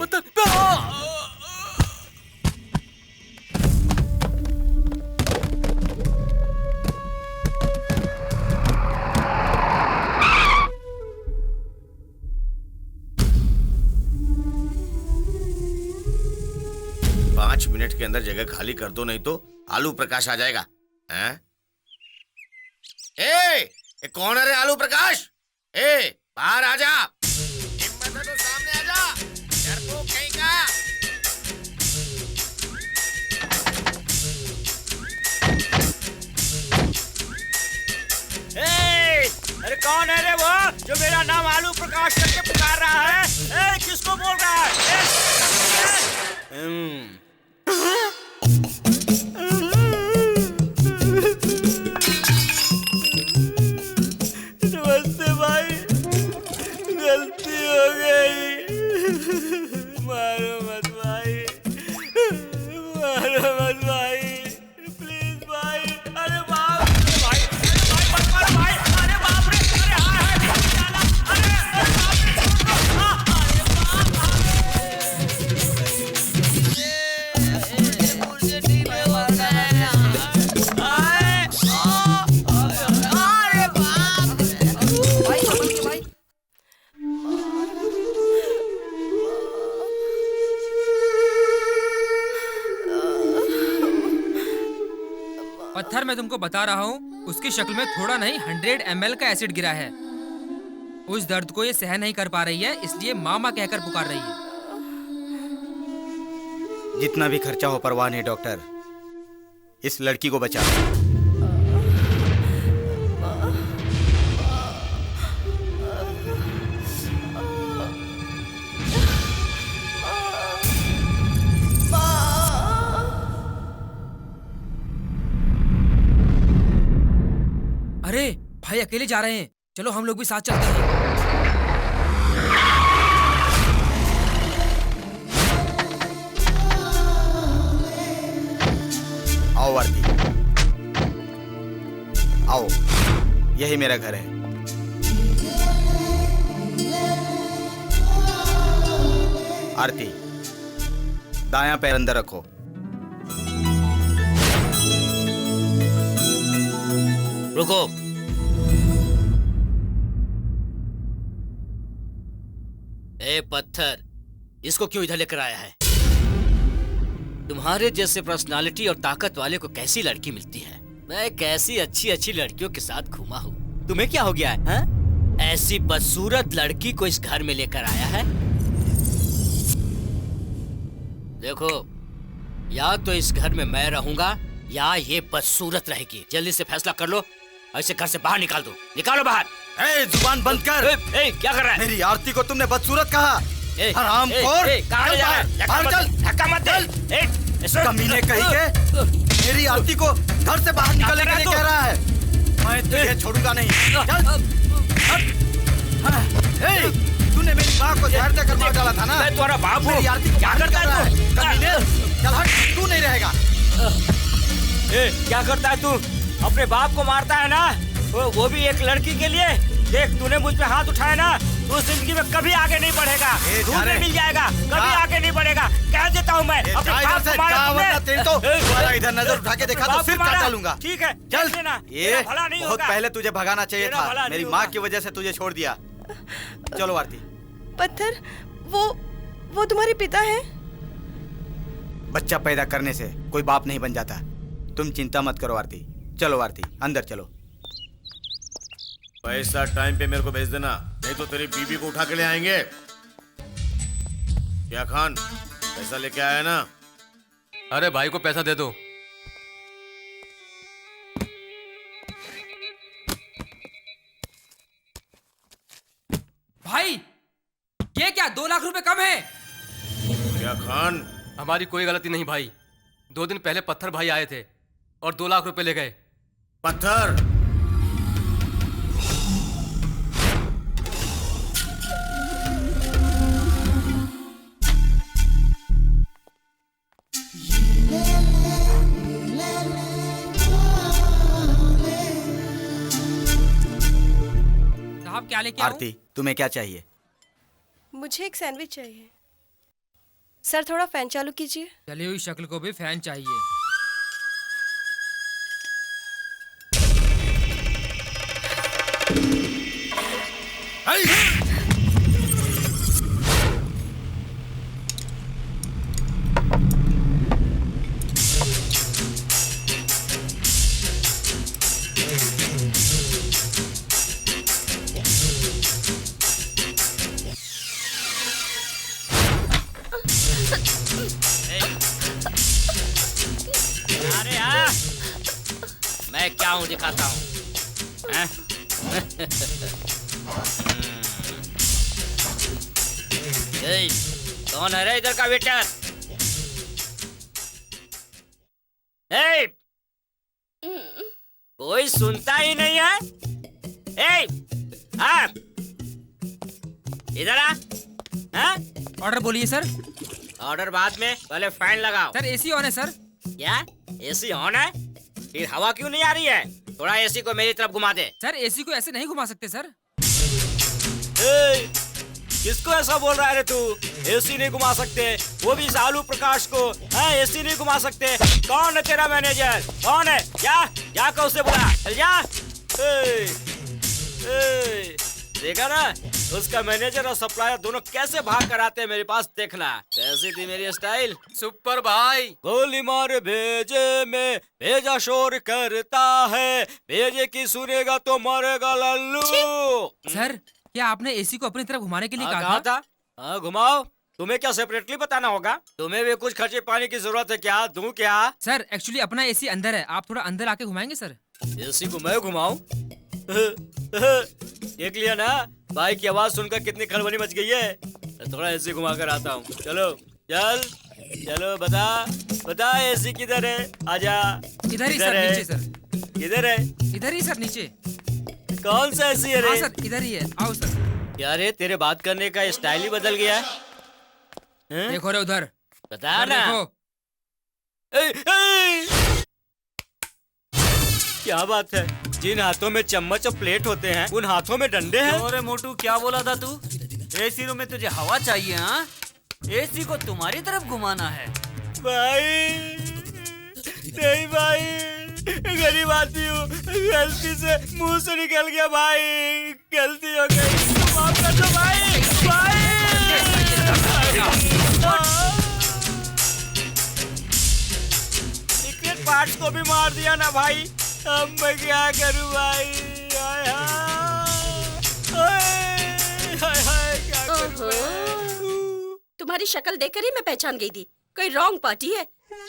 पांच मिनट के अंदर जगह खाली कर दो, नहीं तो आलू प्रकाश आ जाएगा। हैं? ए, कौन है रे आलू प्रकाश? ए, बाहर आ जा। हिम्मत है तो सामने आ जा, डरपोक कहीं का। अरे कौन है रे वो जो मेरा नाम आलू प्रकाश करके पुकार रहा है? किसको बोल रहा है? नमस्ते भाई, गलती हो गई। मारो मत भाई, मारो मत भाई, प्लीज भाई। अरे बाप रे भाई, अरे भाई मत मारो भाई। अरे बाप रे, अरे हाय अरे बाप रे। पत्थर, मैं तुमको बता रहा हूँ, उसकी शक्ल में थोड़ा नहीं 100 ml का एसिड गिरा है। उस दर्द को ये सहन नहीं कर पा रही है, इसलिए मामा कहकर पुकार रही है। जितना भी खर्चा हो परवाह नहीं डॉक्टर, इस लड़की को बचा। अरे भाई अकेले जा रहे हैं, चलो हम लोग भी साथ चलते हैं। आओ आरती, आओ, यही मेरा घर है। आरती, दायां पैर अंदर रखो। रुको। ए पत्थर, इसको क्यों इधर लेकर आया है? तुम्हारे जैसे पर्सनालिटी और ताकत वाले को कैसी लड़की मिलती है? मैं कैसी अच्छी अच्छी लड़कियों के साथ घूमा हूँ, तुम्हें क्या हो गया है? हा? ऐसी बदसूरत लड़की को इस घर में लेकर आया है। देखो, या तो इस घर में मैं रहूंगा या ये बदसूरत रहेगी। जल्दी से फैसला कर लो, ऐसे घर से बाहर निकाल दो, निकालो बाहर। ए, जुबान बंद कर। क्या कर रहा है? मेरी आरती को तुमने बदसूरत कहा। हरामखोर, कहाँ जा रहा है? बाहर चल, धक्का मत दे। कमीने कहीं के, मेरी आरती को घर से बाहर निकलने के लिए कह रहा है। मैं तुझे छोड़ूंगा नहीं। चल, तूने मेरी माँ को जहर देकर मार डाला था ना? मैं तुम्हारा बाप हूँ। मेरी आरती को क्या करता है तू? कमीने, चल हट, तू नहीं रहेगा। क्या करता है तू? अपने बाप को मारता है ना, वो भी एक लड़की के लिए। देख, तूने मुझ पे हाथ उठाया ना, तू जिंदगी में कभी आगे नहीं बढ़ेगा। दूध में मिल जाएगा, कभी आगे नहीं बढ़ेगा। कह देता हूँ मैं। अपने बाप को मारा तुमने। इधर नजर उठा के देखा तो सिर काट डालूंगा। ठीक है, चल। ये भला नहीं बहुत होगा। पहले तुझे भगाना चाहिए तेरा भला था। नहीं मेरी होगा। माँ की वजह से तुझे छोड़ दिया। चलो आरती। पत्थर, वो तुम्हारे पिता हैं? बच्चा पैदा करने से कोई बाप नहीं बन जाता। तुम चिंता मत करो आरती। चलो आरती, अंदर चलो। पैसा टाइम पे मेरे को भेज देना, नहीं तो तेरी बीबी को उठा के ले आएंगे। क्या खान, पैसा लेके आया ना? अरे भाई को पैसा दे दो। भाई, ये क्या 2 लाख रुपए कम है? क्या खान? हमारी कोई गलती नहीं भाई। 2 दिन पहले पत्थर भाई आए थे और 2 लाख रुपए ले गए। पत्थर, साहब क्या लेके आऊं? आरती, तुम्हें क्या चाहिए? मुझे एक सैंडविच चाहिए। सर, थोड़ा फैन चालू कीजिए। चली हुई शक्ल को भी फैन चाहिए। अरे यार, मैं क्या हूँ दिखाता हूँ। कौन है रे इधर का वेटर? कोई सुनता ही नहीं है। इधर आ। ऑर्डर बोलिए सर। ऑर्डर बाद में, पहले फैन लगाओ। सर एसी ऑन है सर। क्या एसी ऑन है? फिर हवा क्यों नहीं आ रही है? थोड़ा एसी को मेरी तरफ घुमा दे। सर एसी को ऐसे नहीं घुमा सकते सर। किसको ऐसा बोल रहा है रे तू? एसी नहीं घुमा सकते, वो भी इस आलू प्रकाश को। एसी नहीं घुमा सकते। कौन है तेरा मैनेजर? कौन है? जा कर उसे बुला। चल जा। देखा ना, उसका मैनेजर और सप्लायर दोनों कैसे भाग कर आते हैं मेरे पास। देखना कैसी थी मेरी स्टाइल। सुपर भाई। गोली मार भेजे में भेजा शोर करता है, भेजे की सुनेगा तो मरेगा लल्लू। सर, क्या आपने एसी को अपनी तरफ घुमाने के लिए कहा था? हाँ, घुमाओ। तुम्हें क्या सेपरेटली बताना होगा? तुम्हें भी कुछ खर्चे पानी की जरूरत है क्या? दूं क्या? सर एक्चुअली अपना एसी अंदर है, आप थोड़ा अंदर आके घुमाएंगे सर। एसी को मैं घुमाऊं? देख लिया ना, भाई की आवाज सुनकर कितनी खलबली मच गई है। थोड़ा एसी घुमा कर आता हूँ। चलो चलो, बता एसी किधर है? आजा। इधर ही सर, नीचे सर। किधर है? इधर ही सर, नीचे। कौन सा एसी है रे? हाँ सर, इधर ही है। आओ सर। क्या रे, तेरे बात करने का स्टाइल ही बदल गया है? देखो रे उधर, बता ना। देखो। क्या बात है? जिन हाथों में चम्मच और प्लेट होते हैं, उन हाथों में डंडे हैं। अरे मोटू, क्या बोला था तू? एसी रूम में तुझे हवा चाहिए? हाँ, एसी को तुम्हारी तरफ घुमाना है। भाई नहीं भाई, गरीब आदमी हूँ, गलती से मुंह से निकल गया भाई, गलती हो गई, माफ कर दो भाई। सीक्रेट पार्ट्स को भी मार दिया ना भाई, अब मैं क्या करूँ भाई? क्या करूँ? तुम्हारी शक्ल देखकर ही मैं पहचान गई थी, कोई रॉन्ग पार्टी है।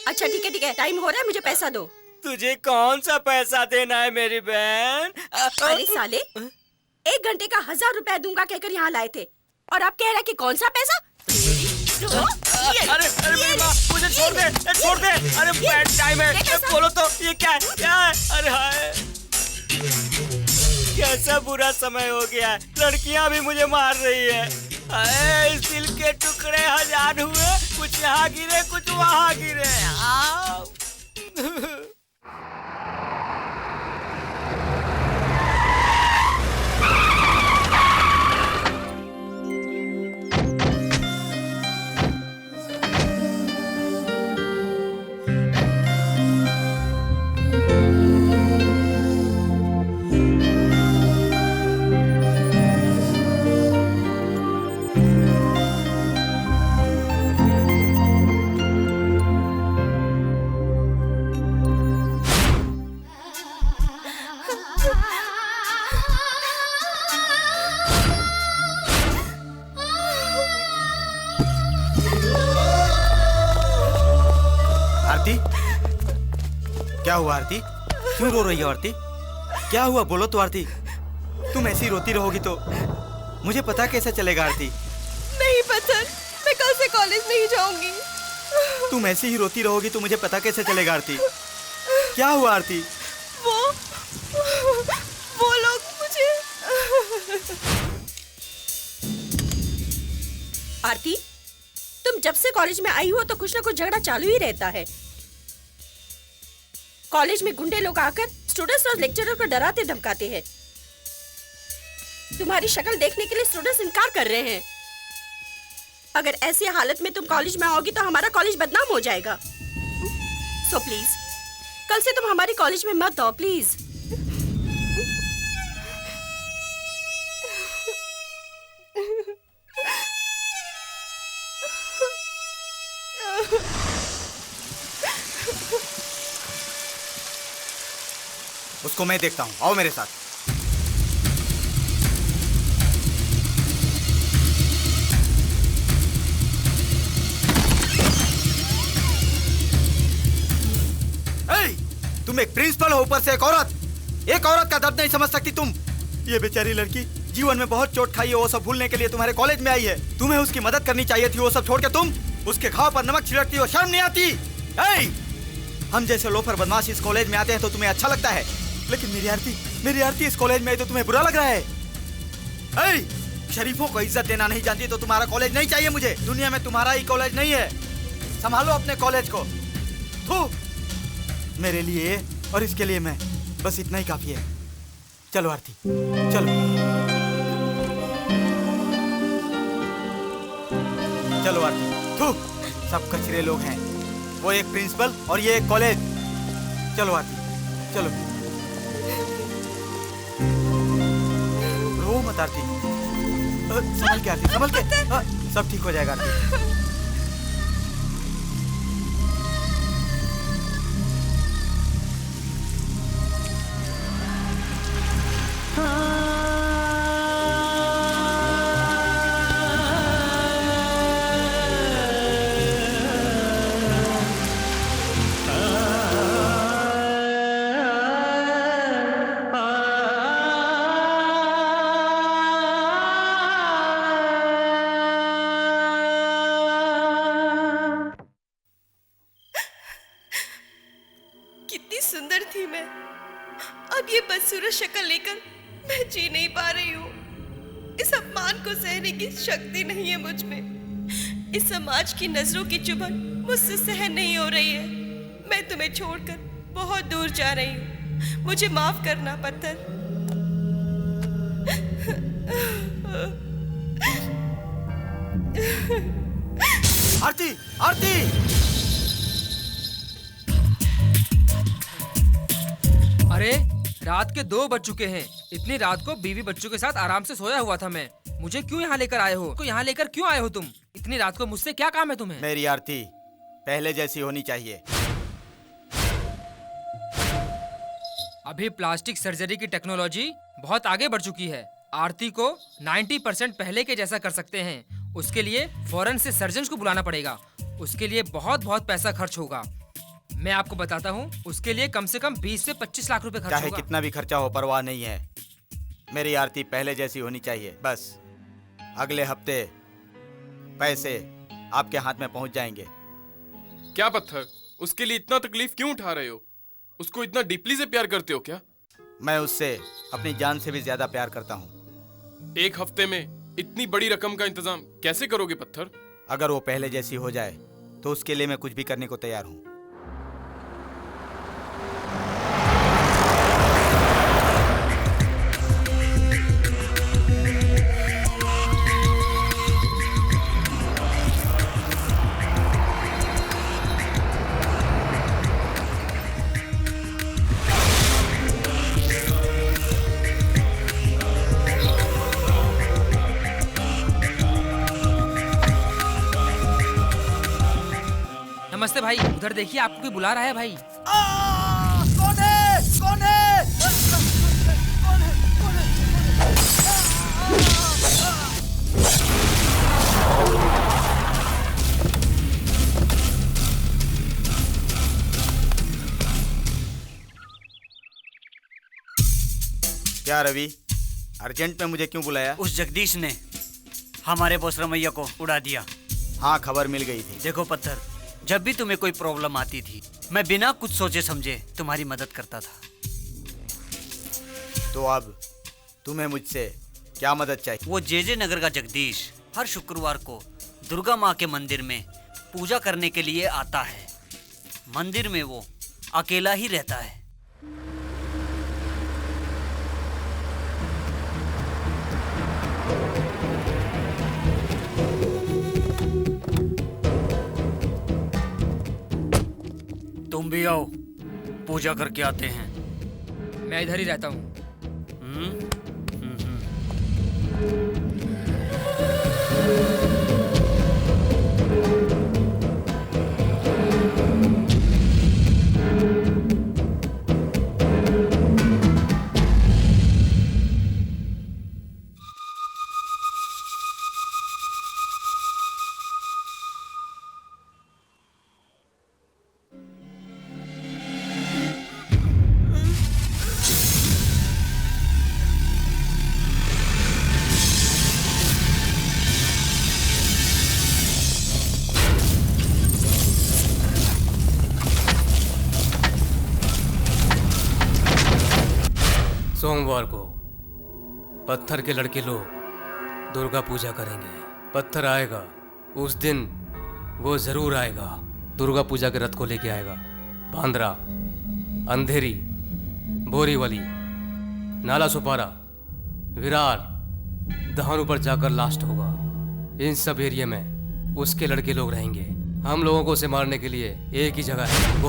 अच्छा ठीक है, टाइम हो रहा है, मुझे पैसा दो। तुझे कौन सा पैसा देना है मेरी बहन? अरे साले, 1 घंटे का 1000 रुपया दूंगा कहकर यहाँ लाए थे और आप कह रहे हैं कि कौन सा पैसा? अरे मेरी माँ, मुझे छोड़ दे। अरे बैड टाइम है, बोलो तो ये क्या है? अरे हाय, कैसा बुरा समय हो गया। लड़कियां भी मुझे मार रही है। अरे इस दिल के टुकड़े 1000 हुए, कुछ यहाँ गिरे कुछ वहाँ गिरे। आओ। आरती, क्या हुआ आरती? क्यों रो रही हो आरती? क्या हुआ बोलो तो आरती। तुम ऐसी रोती रहोगी तो मुझे पता कैसे चलेगा आरती? नहीं पत्थर, मैं कल से कॉलेज नहीं जाऊंगी। तुम ऐसी ही रोती रहोगी तो मुझे पता कैसे चलेगा आरती? क्या हुआ आरती? वो लोग मुझे। आरती, तुम जब से कॉलेज में आई हो तो कुछ ना कुछ झगड़ा चालू ही रहता है। कॉलेज में गुंडे लोग आकर स्टूडेंट्स और लेक्चरर को डराते धमकाते हैं। तुम्हारी शक्ल देखने के लिए स्टूडेंट्स इनकार कर रहे हैं। अगर ऐसी हालत में तुम कॉलेज में आओगी तो हमारा कॉलेज बदनाम हो जाएगा। सो प्लीज, कल से तुम हमारी कॉलेज में मत आओ प्लीज। उसको मैं देखता हूँ, आओ मेरे साथ। तुम एक प्रिंसिपल हो, ऊपर से एक औरत का दर्द नहीं समझ सकती तुम। ये बेचारी लड़की जीवन में बहुत चोट खाई है, वो सब भूलने के लिए तुम्हारे कॉलेज में आई है। तुम्हें उसकी मदद करनी चाहिए थी, वो सब छोड़ के तुम उसके घाव पर नमक छिड़कती हो। शर्म नहीं आती? हम जैसे लोफर बदमाश इस कॉलेज में आते हैं तो तुम्हें अच्छा लगता है, लेकिन मेरी आरती इस कॉलेज में आई तो तुम्हें बुरा लग रहा है। शरीफों को इज्जत देना नहीं जानती तो तुम्हारा कॉलेज नहीं चाहिए मुझे। दुनिया में तुम्हारा ही कॉलेज नहीं है। संभालो अपने कॉलेज को। थू, मेरे लिए और इसके लिए मैं, बस इतना ही काफी है। चलो आरती, चलो चलो आरती। थू, सब कचरे लोग हैं। वो एक प्रिंसिपल और ये एक कॉलेज। चलो आरती, चलो। रो मत आरती, संभल के आरती, संभल के। सब ठीक हो जाएगा आरती। कितनी सुंदर थी मैं, अब ये बदसूरत शक्ल लेकर मैं जी नहीं पा रही हूँ। इस अपमान को सहने की शक्ति नहीं है मुझ में। इस समाज की नजरों की चुभन मुझसे सहन नहीं हो रही है। मैं तुम्हें छोड़कर बहुत दूर जा रही हूँ। मुझे माफ करना पत्थर। आरती, आरती! अरे रात के 2 बज चुके हैं। इतनी रात को बीवी बच्चों के साथ आराम से सोया हुआ था मैं। मुझे क्यों यहाँ लेकर आए हो? यहाँ लेकर क्यों आए हो तुम? इतनी रात को मुझसे क्या काम है तुम्हें? मेरी आरती पहले जैसी होनी चाहिए। अभी प्लास्टिक सर्जरी की टेक्नोलॉजी बहुत आगे बढ़ चुकी है। आरती को 90% पहले के जैसा कर सकते हैं। उसके लिए फौरन से सर्जन को बुलाना पड़ेगा। उसके लिए बहुत पैसा खर्च होगा। मैं आपको बताता हूँ, उसके लिए कम से कम 20 से 25 लाख रुपए खर्च चाहे होगा। कितना भी खर्चा हो परवाह नहीं है, मेरी आरती पहले जैसी होनी चाहिए। बस अगले हफ्ते पैसे आपके हाथ में पहुंच जाएंगे। क्या पत्थर, उसके लिए इतना तकलीफ क्यों उठा रहे हो? उसको इतना डीपली से प्यार करते हो क्या? मैं उससे अपनी जान से भी ज्यादा प्यार करता हूँ। एक हफ्ते में इतनी बड़ी रकम का इंतजाम कैसे करोगे पत्थर? अगर वो पहले जैसी हो जाए तो उसके लिए मैं कुछ भी करने को तैयार हूँ। नमस्ते भाई, उधर देखिए, आपको कोई बुला रहा है भाई। कौन है? कौन है? कौन है? कौन क्या रवि, अर्जेंट में मुझे क्यों बुलाया? उस जगदीश ने हमारे बॉस रमैया को उड़ा दिया। हाँ, खबर मिल गई थी। देखो पत्थर, जब भी तुम्हें कोई प्रॉब्लम आती थी, मैं बिना कुछ सोचे समझे तुम्हारी मदद करता था। तो अब तुम्हें मुझसे क्या मदद चाहिए? वो जे नगर का जगदीश हर शुक्रवार को दुर्गा माँ के मंदिर में पूजा करने के लिए आता है। मंदिर में वो अकेला ही रहता है। तुम भी आओ, पूजा करके आते हैं। मैं इधर ही रहता हूँ। सोमवार को पत्थर के लड़के लोग दुर्गा पूजा करेंगे। पत्थर आएगा, उस दिन वो जरूर आएगा। दुर्गा पूजा के रथ को लेके आएगा। बांद्रा, अंधेरी, बोरीवली, नाला सुपारा, विरार, दहानू पर जाकर लास्ट होगा। इन सब एरिया में उसके लड़के लोग रहेंगे। हम लोगों को उसे मारने के लिए एक ही जगह है,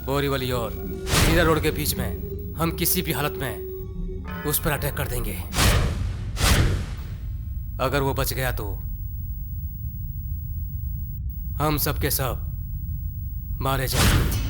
बोरीवली और मीरा रोड के बीच में हम किसी भी हालत में उस पर अटैक कर देंगे। अगर वो बच गया तो हम सब के सब मारे जाएंगे।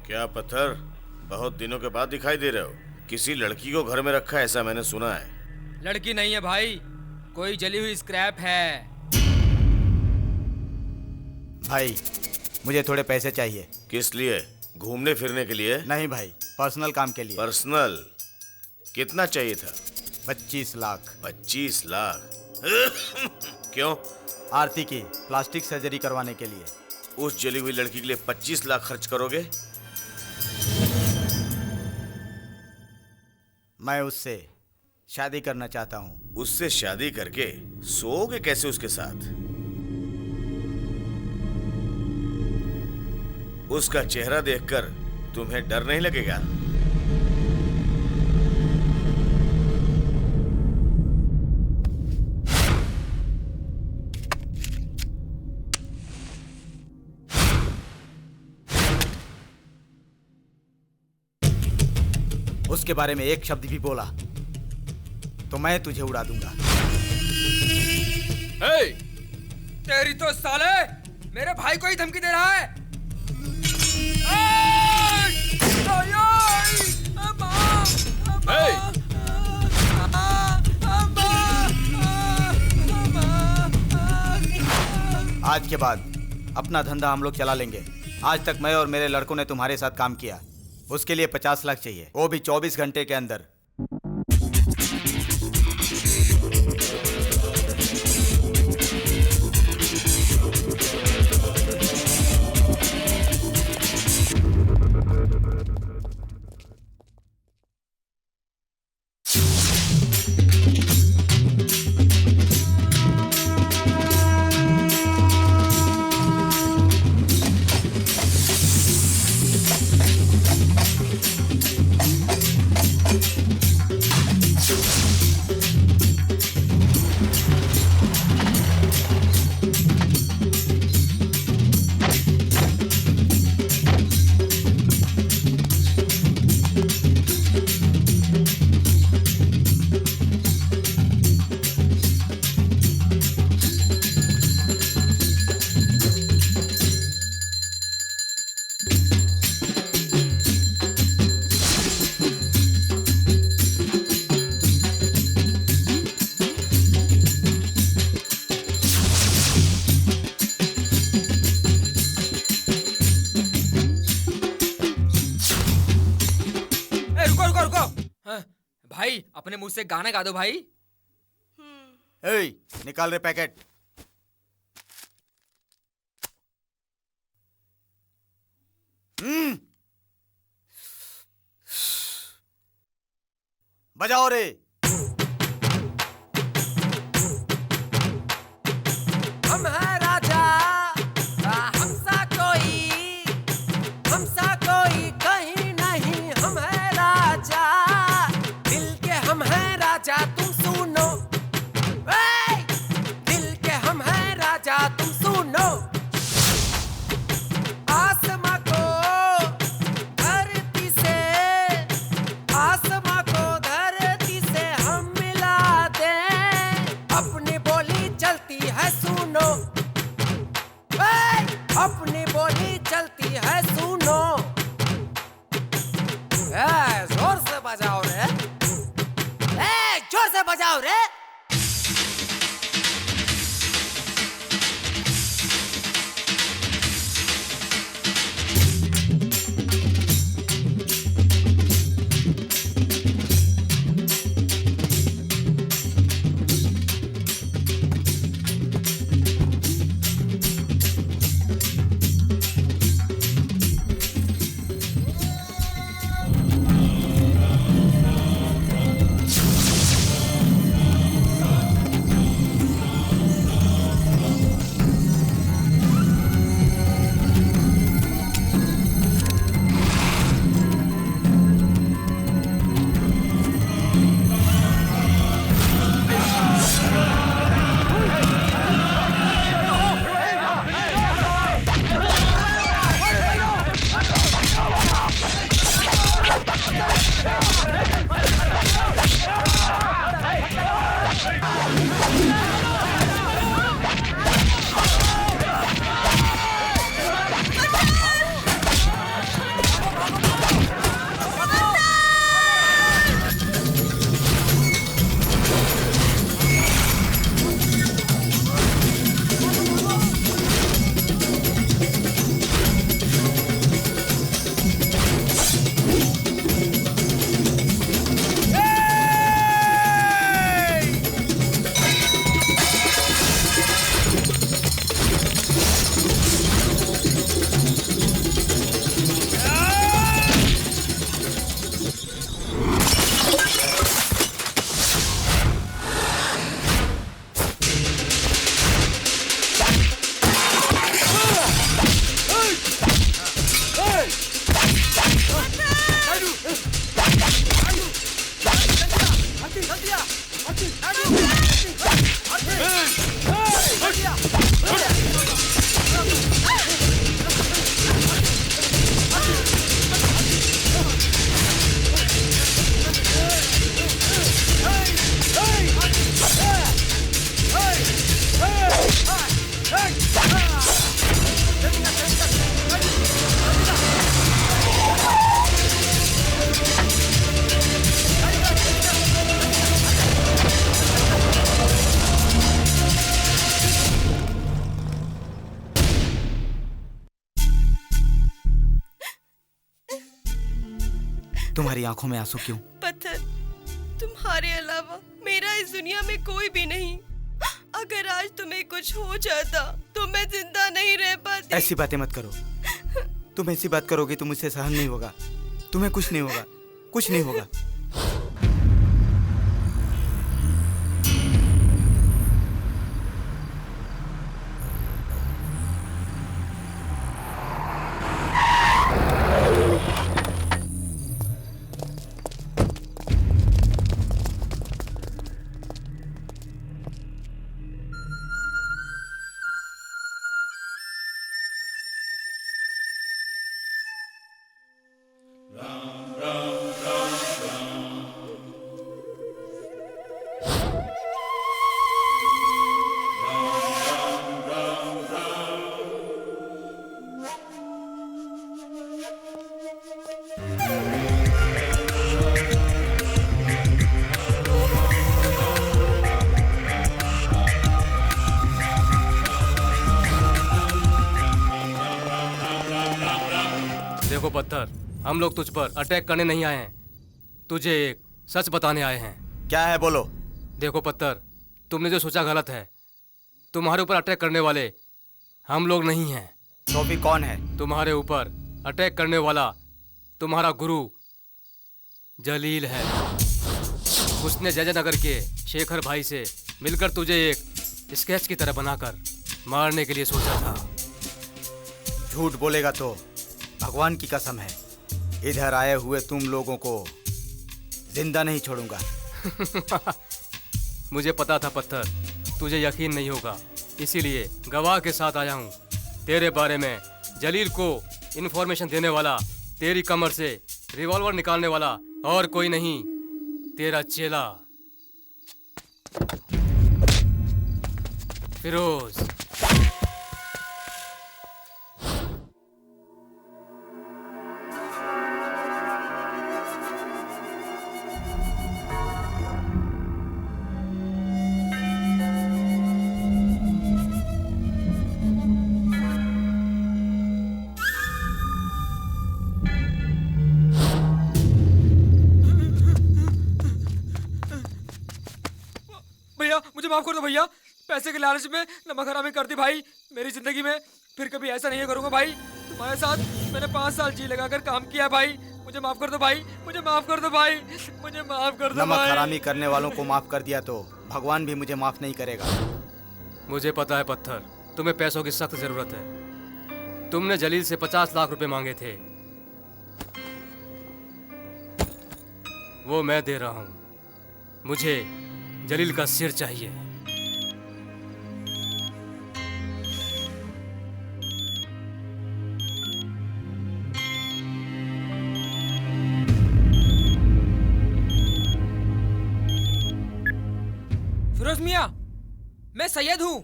क्या पत्थर, बहुत दिनों के बाद दिखाई दे रहे हो? किसी लड़की को घर में रखा है ऐसा मैंने सुना है। लड़की नहीं है भाई, कोई जली हुई स्क्रैप है। भाई, मुझे थोड़े पैसे चाहिए। किस लिए? घूमने फिरने के लिए? नहीं भाई, पर्सनल काम के लिए। पर्सनल? कितना चाहिए था? 25 लाख। 25 लाख? क्यों? आरती की प्लास्टिक सर्जरी करवाने के लिए। उस जली हुई लड़की के लिए 25 लाख खर्च करोगे? मैं उससे शादी करना चाहता हूँ। उससे शादी करके सोओगे कैसे उसके साथ? उसका चेहरा देखकर तुम्हें डर नहीं लगेगा? उसके बारे में एक शब्द भी बोला तो मैं तुझे उड़ा दूंगा। तेरी तो साले मेरे भाई को ही धमकी दे रहा है। आज के बाद अपना धंधा हम लोग चला लेंगे। आज तक मैं और मेरे लड़कों ने तुम्हारे साथ काम किया, उसके लिए 50 लाख चाहिए, वो भी 24 घंटे के अंदर। भाई अपने मुंह से गाना गा दो भाई। ए, निकाल रहे पैकेट। बजाओ रे। हम है राजा, हमसा कोई कहीं नहीं। हम है राजा, दिल के हम है राजा, तुम सुनो। दिल के हम है राजा, तुम सुनो। आसमां को धरती से, आसमां को धरती से हम मिला दें। अपनी बोली चलती है सुनो, अपनी बोली चलती है सुनो। जोर से बजाओ रे, जोर से बजाओ रे। तुम्हारी आंखों में आंसू क्यों? पत्थर, तुम्हारे अलावा मेरा इस दुनिया में कोई भी नहीं। अगर आज तुम्हें कुछ हो जाता तो मैं जिंदा नहीं रह पाती। ऐसी बातें मत करो। तुम ऐसी बात करोगे तो मुझसे सहन नहीं होगा। तुम्हें कुछ नहीं होगा, कुछ नहीं होगा। देखो पत्थर, हम लोग तुझ पर अटैक करने नहीं आए हैं, तुझे एक सच बताने आए हैं। क्या है बोलो। देखो पत्थर, तुमने जो सोचा गलत है। तुम्हारे ऊपर अटैक करने वाले हम लोग नहीं हैं। तो फिर कौन है? तुम्हारे ऊपर अटैक करने वाला तुम्हारा गुरु जलील है। उसने जयनगर के शेखर भाई से मिलकर तुझे एक स्केच की तरह बनाकर मारने के लिए सोचा था। झूठ बोलेगा तो भगवान की कसम है, इधर आए हुए तुम लोगों को जिंदा नहीं छोड़ूंगा। मुझे पता था पत्थर, तुझे यकीन नहीं होगा, इसीलिए गवाह के साथ आया हूँ। तेरे बारे में जलील को इन्फॉर्मेशन देने वाला, तेरी कमर से रिवॉल्वर निकालने वाला और कोई नहीं, तेरा चेला फिरोज। भैया मुझे माफ कर दो भैया, पैसे के लालच में नमक हरामी कर दी भाई मेरी जिंदगी में। फिर कभी ऐसा नहीं करूंगा भाई। तुम्हारे साथ मैंने 5 साल जी लगाकर काम किया भाई। मुझे माफ कर दो भाई, मुझे माफ कर दो भाई, मुझे माफ कर दो नमक भाई। हरामी करने वालों को माफ कर दिया तो भगवान भी मुझे माफ नहीं करेगा। मुझे पता है पत्थर, तुम्हें पैसों की सख्त जरूरत है। तुमने जलील से 50 लाख रुपए मांगे थे, वो मैं दे रहा हूं। मुझे जलील का सिर चाहिए। फिरोज मियाँ, मैं सैयद हूँ।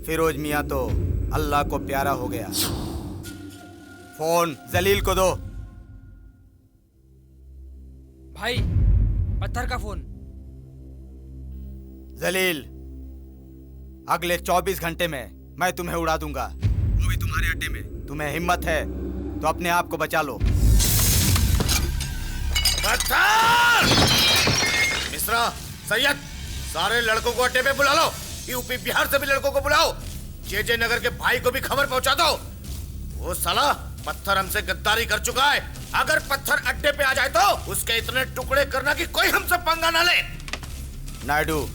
फिरोज मियाँ तो अल्लाह को प्यारा हो गया। फोन जलील को दो। भाई पत्थर का फोन। जलील, अगले 24 घंटे में मैं तुम्हें उड़ा दूंगा, वो भी तुम्हारे अड्डे में। तुम्हें हिम्मत है तो अपने आप को बचा लो। मिश्रा, सैयद, सारे लड़कों को अड्डे पे बुला लो। यूपी बिहार से भी लड़कों को बुलाओ। जे नगर के भाई को भी खबर पहुंचा दो। वो साला पत्थर हमसे गद्दारी कर चुका है। अगर पत्थर अड्डे पे आ जाए तो उसके इतने टुकड़े करना कि कोई हमसे पंगा ना ले। नायडू,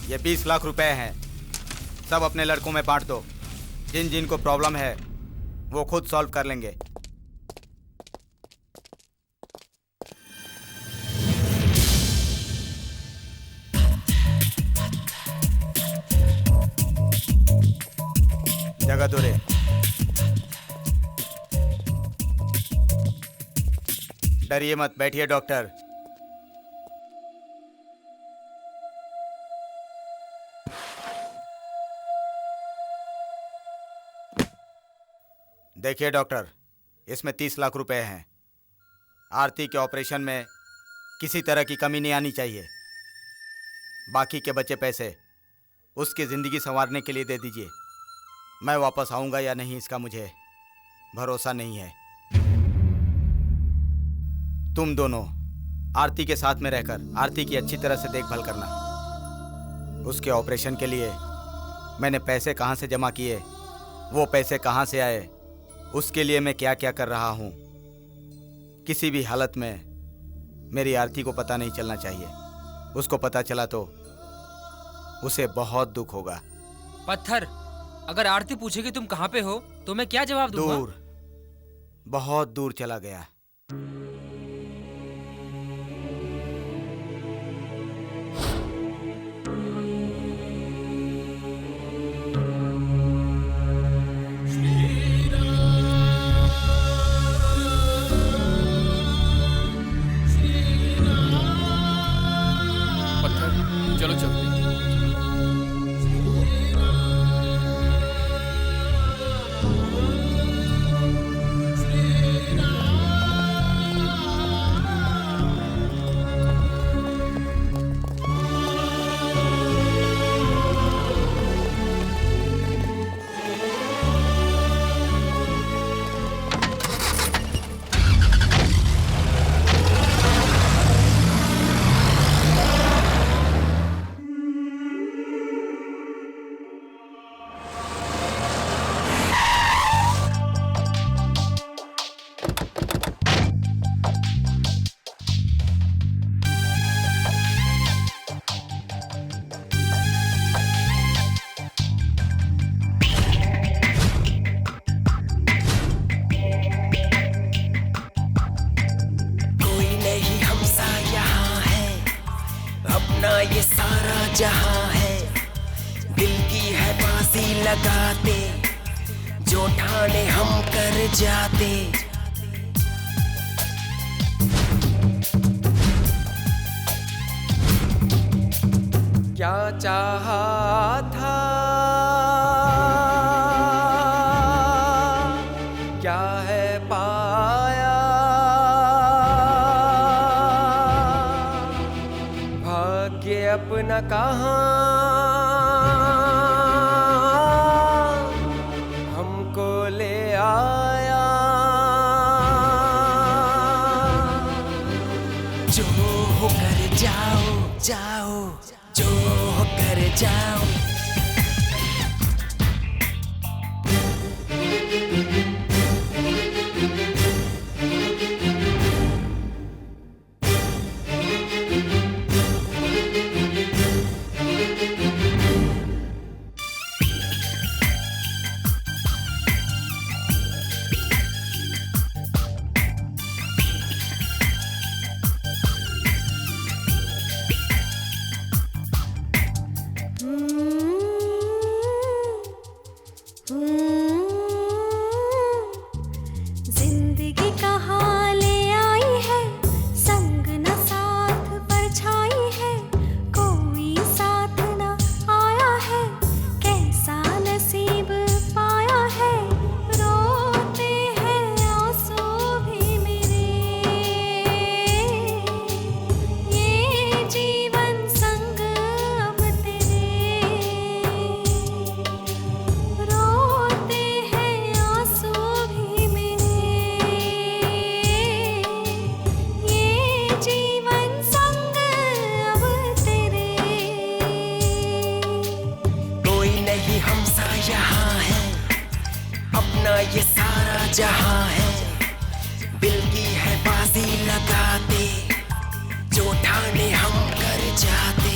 ये 20 लाख रुपए हैं, सब अपने लड़कों में बांट दो। जिन जिन को प्रॉब्लम है वो खुद सॉल्व कर लेंगे। जगह दो रे। डरिए मत, बैठिए डॉक्टर। देखिए डॉक्टर, इसमें 30 लाख रुपए हैं। आरती के ऑपरेशन में किसी तरह की कमी नहीं आनी चाहिए। बाकी के बचे पैसे उसकी ज़िंदगी संवारने के लिए दे दीजिए। मैं वापस आऊँगा या नहीं इसका मुझे भरोसा नहीं है। तुम दोनों आरती के साथ में रहकर आरती की अच्छी तरह से देखभाल करना। उसके ऑपरेशन के लिए मैंने पैसे कहाँ से जमा किए, वो पैसे कहाँ से आए, उसके लिए मैं क्या क्या कर रहा हूँ, किसी भी हालत में मेरी आरती को पता नहीं चलना चाहिए। उसको पता चला तो उसे बहुत दुख होगा। पत्थर, अगर आरती पूछेगी तुम कहाँ पे हो तो मैं क्या जवाब दूंगा? दूर, बहुत दूर चला गया। चलो चलते हैं। ये सारा जहां है, दिल की है बाजी लगाते, जो ठाने हम कर जाते। क्या चाहा था, क्या है पाया, भाग्य अपना कहाँ हमको ले आया। जो कर जाओ जाओ, जो कर जाओ। जिंदगी कहाँ ले आई है, संग न साथ परछाई है, कोई साथ न आया है, कैसा नसीब पाया है। रोते हैं आंसू भी मेरे, ये जीवन संग अब तेरे। रोते हैं आंसू भी मेरे, ये जीवन संग अब तेरे। कोई नहीं हमसा यहाँ है, अपना ये सारा जहां है, दिल की है बाजी लगाते, जो ठाने हम कर जाते।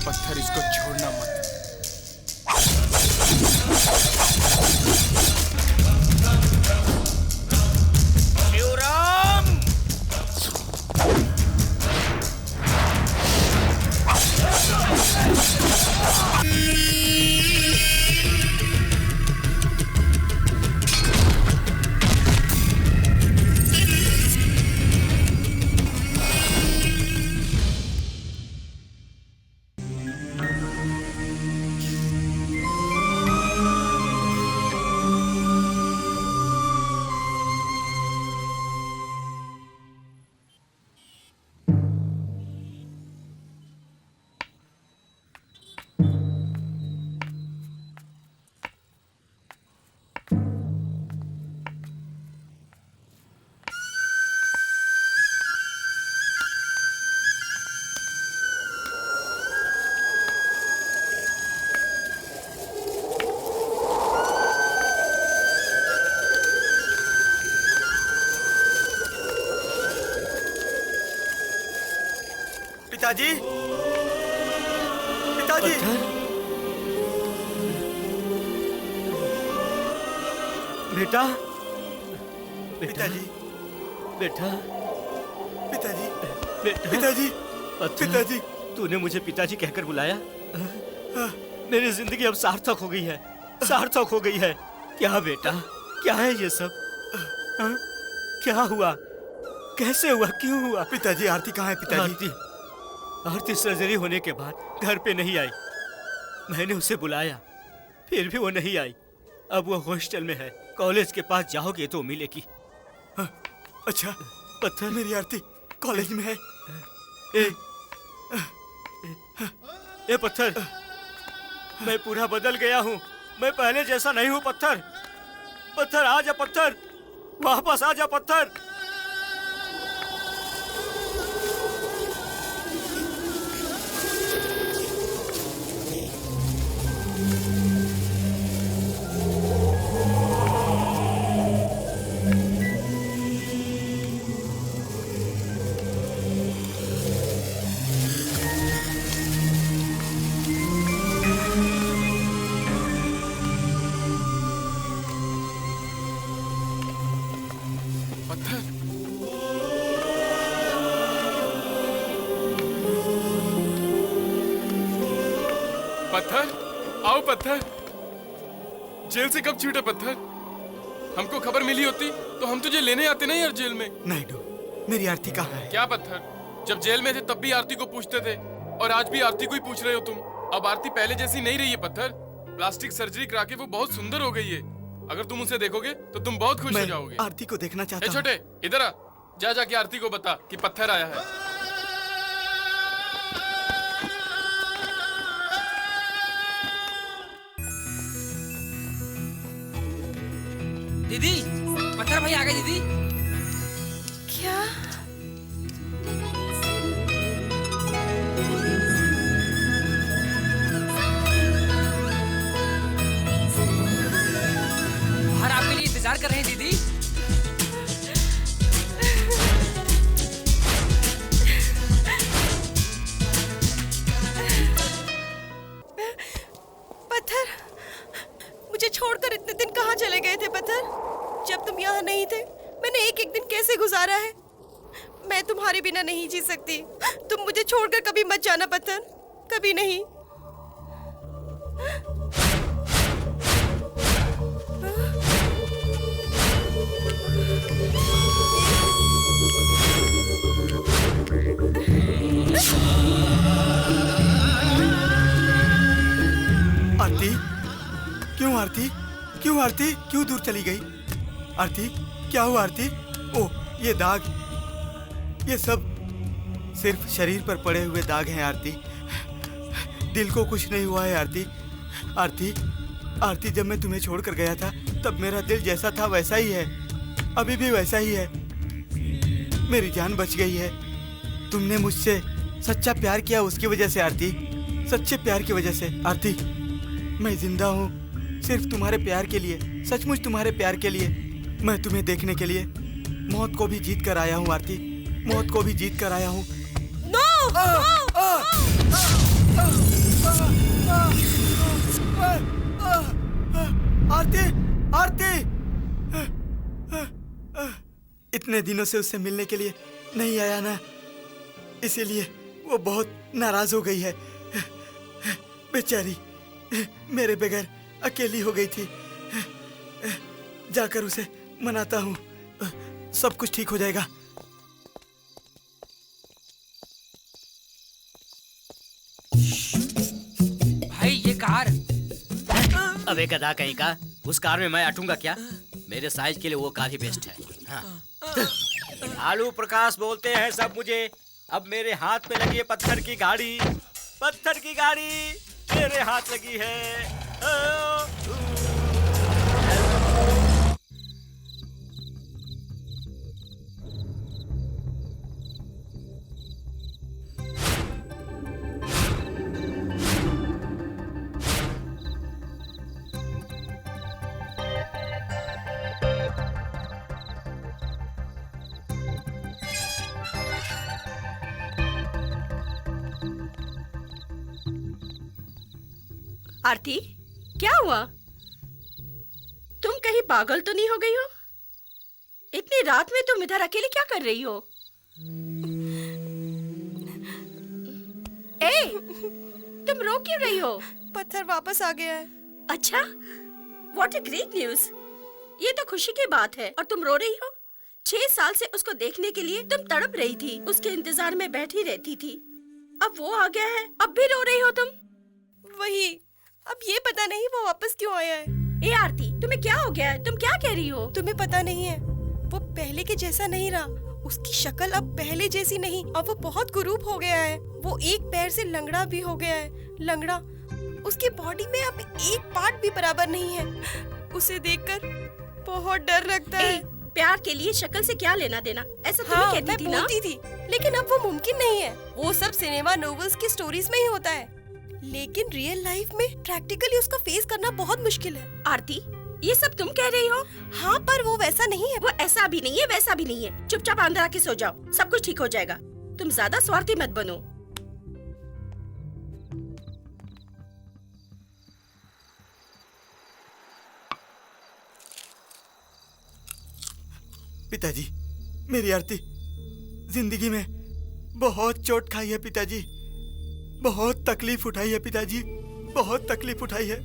पत्थर इसको छोड़ना मत। शिवराम! पिताजी, पिताजी, बेटा, पिताजी, बेटा, पिताजी, पिताजी, पिताजी, तूने मुझे पिताजी कहकर बुलाया। मेरी जिंदगी अब सार्थक हो गई है, सार्थक हो गई है। क्या बेटा, क्या है ये सब? हाँ? क्या हुआ? कैसे हुआ? क्यों हुआ? पिताजी, आरती कहाँ है पिताजी? आरती, आरती सर्जरी होने के बाद घर पे नहीं आई। मैंने उसे बुलाया, फिर भी वो नहीं आई। अब वो हॉस्टल में है। कॉलेज के पास जाओगे तो मिलेगी। हाँ, अच्छा, पत्थर, मेरी आरती कॉलेज में है। ए पत्थर, मैं पूरा बदल गया हूँ। मैं पहले जैसा नहीं हूँ। पत्थर, पत्थर आ जा। पत्थर, वापस आ जा। पत्थर, पत्थर, आओ पत्थर। जेल से कब छूटे पत्थर? हमको खबर मिली होती तो हम तुझे लेने आते नहीं यार जेल में। नायडू, मेरी आरती कहाँ है? क्या पत्थर, जब जेल में थे तब भी आरती को पूछते थे और आज भी आरती को ही पूछ रहे हो तुम। अब आरती पहले जैसी नहीं रही है पत्थर। प्लास्टिक सर्जरी करा के वो बहुत सुंदर हो गई है। अगर तुम उसे देखोगे तो तुम बहुत खुश हो जाओगे। आरती को देखना चाहता हूँ। छोटे, इधर आ। जा जाके आरती को बता कि पत्थर आया है। दीदी, पत्थर भाई आ गए दीदी। क्या? बाहर आपके लिए इंतजार कर रहे हैं दीदी। पत्थर, मुझे छोड़ छोड़कर इतने दिन कहाँ चले गए थे पत्थर? जब तुम यहाँ नहीं थे मैंने एक एक दिन कैसे गुजारा है। मैं तुम्हारे बिना नहीं जी सकती। तुम मुझे छोड़कर कभी मत जाना पत्थर, कभी नहीं। आरती, क्यों आरती? क्यों आरती? क्यों दूर चली गई? आरती, क्या हुआ आरती? ओ, ये दाग, ये सब सिर्फ शरीर पर पड़े हुए दाग हैं आरती। दिल को कुछ नहीं हुआ है आरती। आरती, आरती, जब मैं तुम्हें छोड़कर गया था तब मेरा दिल जैसा था वैसा ही है, अभी भी वैसा ही है। मेरी जान बच गई है। तुमने मुझसे सच्चा प्यार किया उसकी वजह से आरती, सच्चे प्यार की वजह से। आरती, मैं जिंदा हूँ सिर्फ तुम्हारे प्यार के लिए, सचमुच तुम्हारे प्यार के लिए। मैं तुम्हें देखने के लिए मौत को भी जीत कर आया हूँ आरती, मौत को भी जीत कर आया हूँ। आरती, आरती, इतने दिनों से उससे मिलने के लिए नहीं आया ना, इसीलिए वो बहुत नाराज हो गई है। बेचारी मेरे बगैर अकेली हो गई थी। जाकर उसे मनाता हूँ, सब कुछ ठीक हो जाएगा। भाई ये कार। अबे गधा कहीं का, उस कार में मैं अटूंगा क्या? मेरे साइज के लिए वो कार ही बेस्ट है। हाँ। आलू प्रकाश बोलते हैं सब मुझे। अब मेरे हाथ में लगी है पत्थर की गाड़ी, पत्थर की गाड़ी मेरे हाथ लगी है। आरती, क्या हुआ? तुम कहीं पागल तो नहीं हो गई हो? इतनी रात में तुम इधर अकेले क्या कर रही हो? ए, तुम रो क्यों रही हो? पत्थर वापस आ गया है। अच्छा, व्हाट अ ग्रेट न्यूज़। ये तो खुशी की बात है। और तुम रो रही हो? 6 साल से उसको देखने के लिए तुम तड़प रही थी, उसके इंतजार में बैठी रहती थी। अब वो आ गया है, अब भी रो रही हो तुम? वही, अब ये पता नहीं वो वापस क्यों आया है। ए आरती, तुम्हें क्या हो गया है? तुम क्या कह रही हो? तुम्हें पता नहीं है, वो पहले के जैसा नहीं रहा। उसकी शक्ल अब पहले जैसी नहीं, अब वो बहुत कुरूप हो गया है। वो एक पैर से लंगड़ा भी हो गया है, लंगड़ा। उसकी बॉडी में अब एक पार्ट भी बराबर नहीं है। उसे देखकर बहुत डर लगता है। प्यार के लिए शक्ल से क्या लेना देना, ऐसा तुम कहती थी ना? बोलती थी, लेकिन अब वो मुमकिन नहीं है। वो सब सिनेमा नॉवेल्स की स्टोरीज में ही होता है, लेकिन रियल लाइफ में प्रैक्टिकली उसका फेस करना बहुत मुश्किल है। आरती, ये सब तुम कह रही हो? हाँ, पर वो वैसा नहीं है। वो ऐसा भी नहीं है, वैसा भी नहीं है। चुपचाप अंदर आके सो जाओ, सब कुछ ठीक हो जाएगा। तुम ज्यादा स्वार्थी मत बनो। पिताजी, मेरी आरती जिंदगी में बहुत चोट खाई है पिताजी, बहुत तकलीफ उठाई है पिताजी, बहुत तकलीफ उठाई है।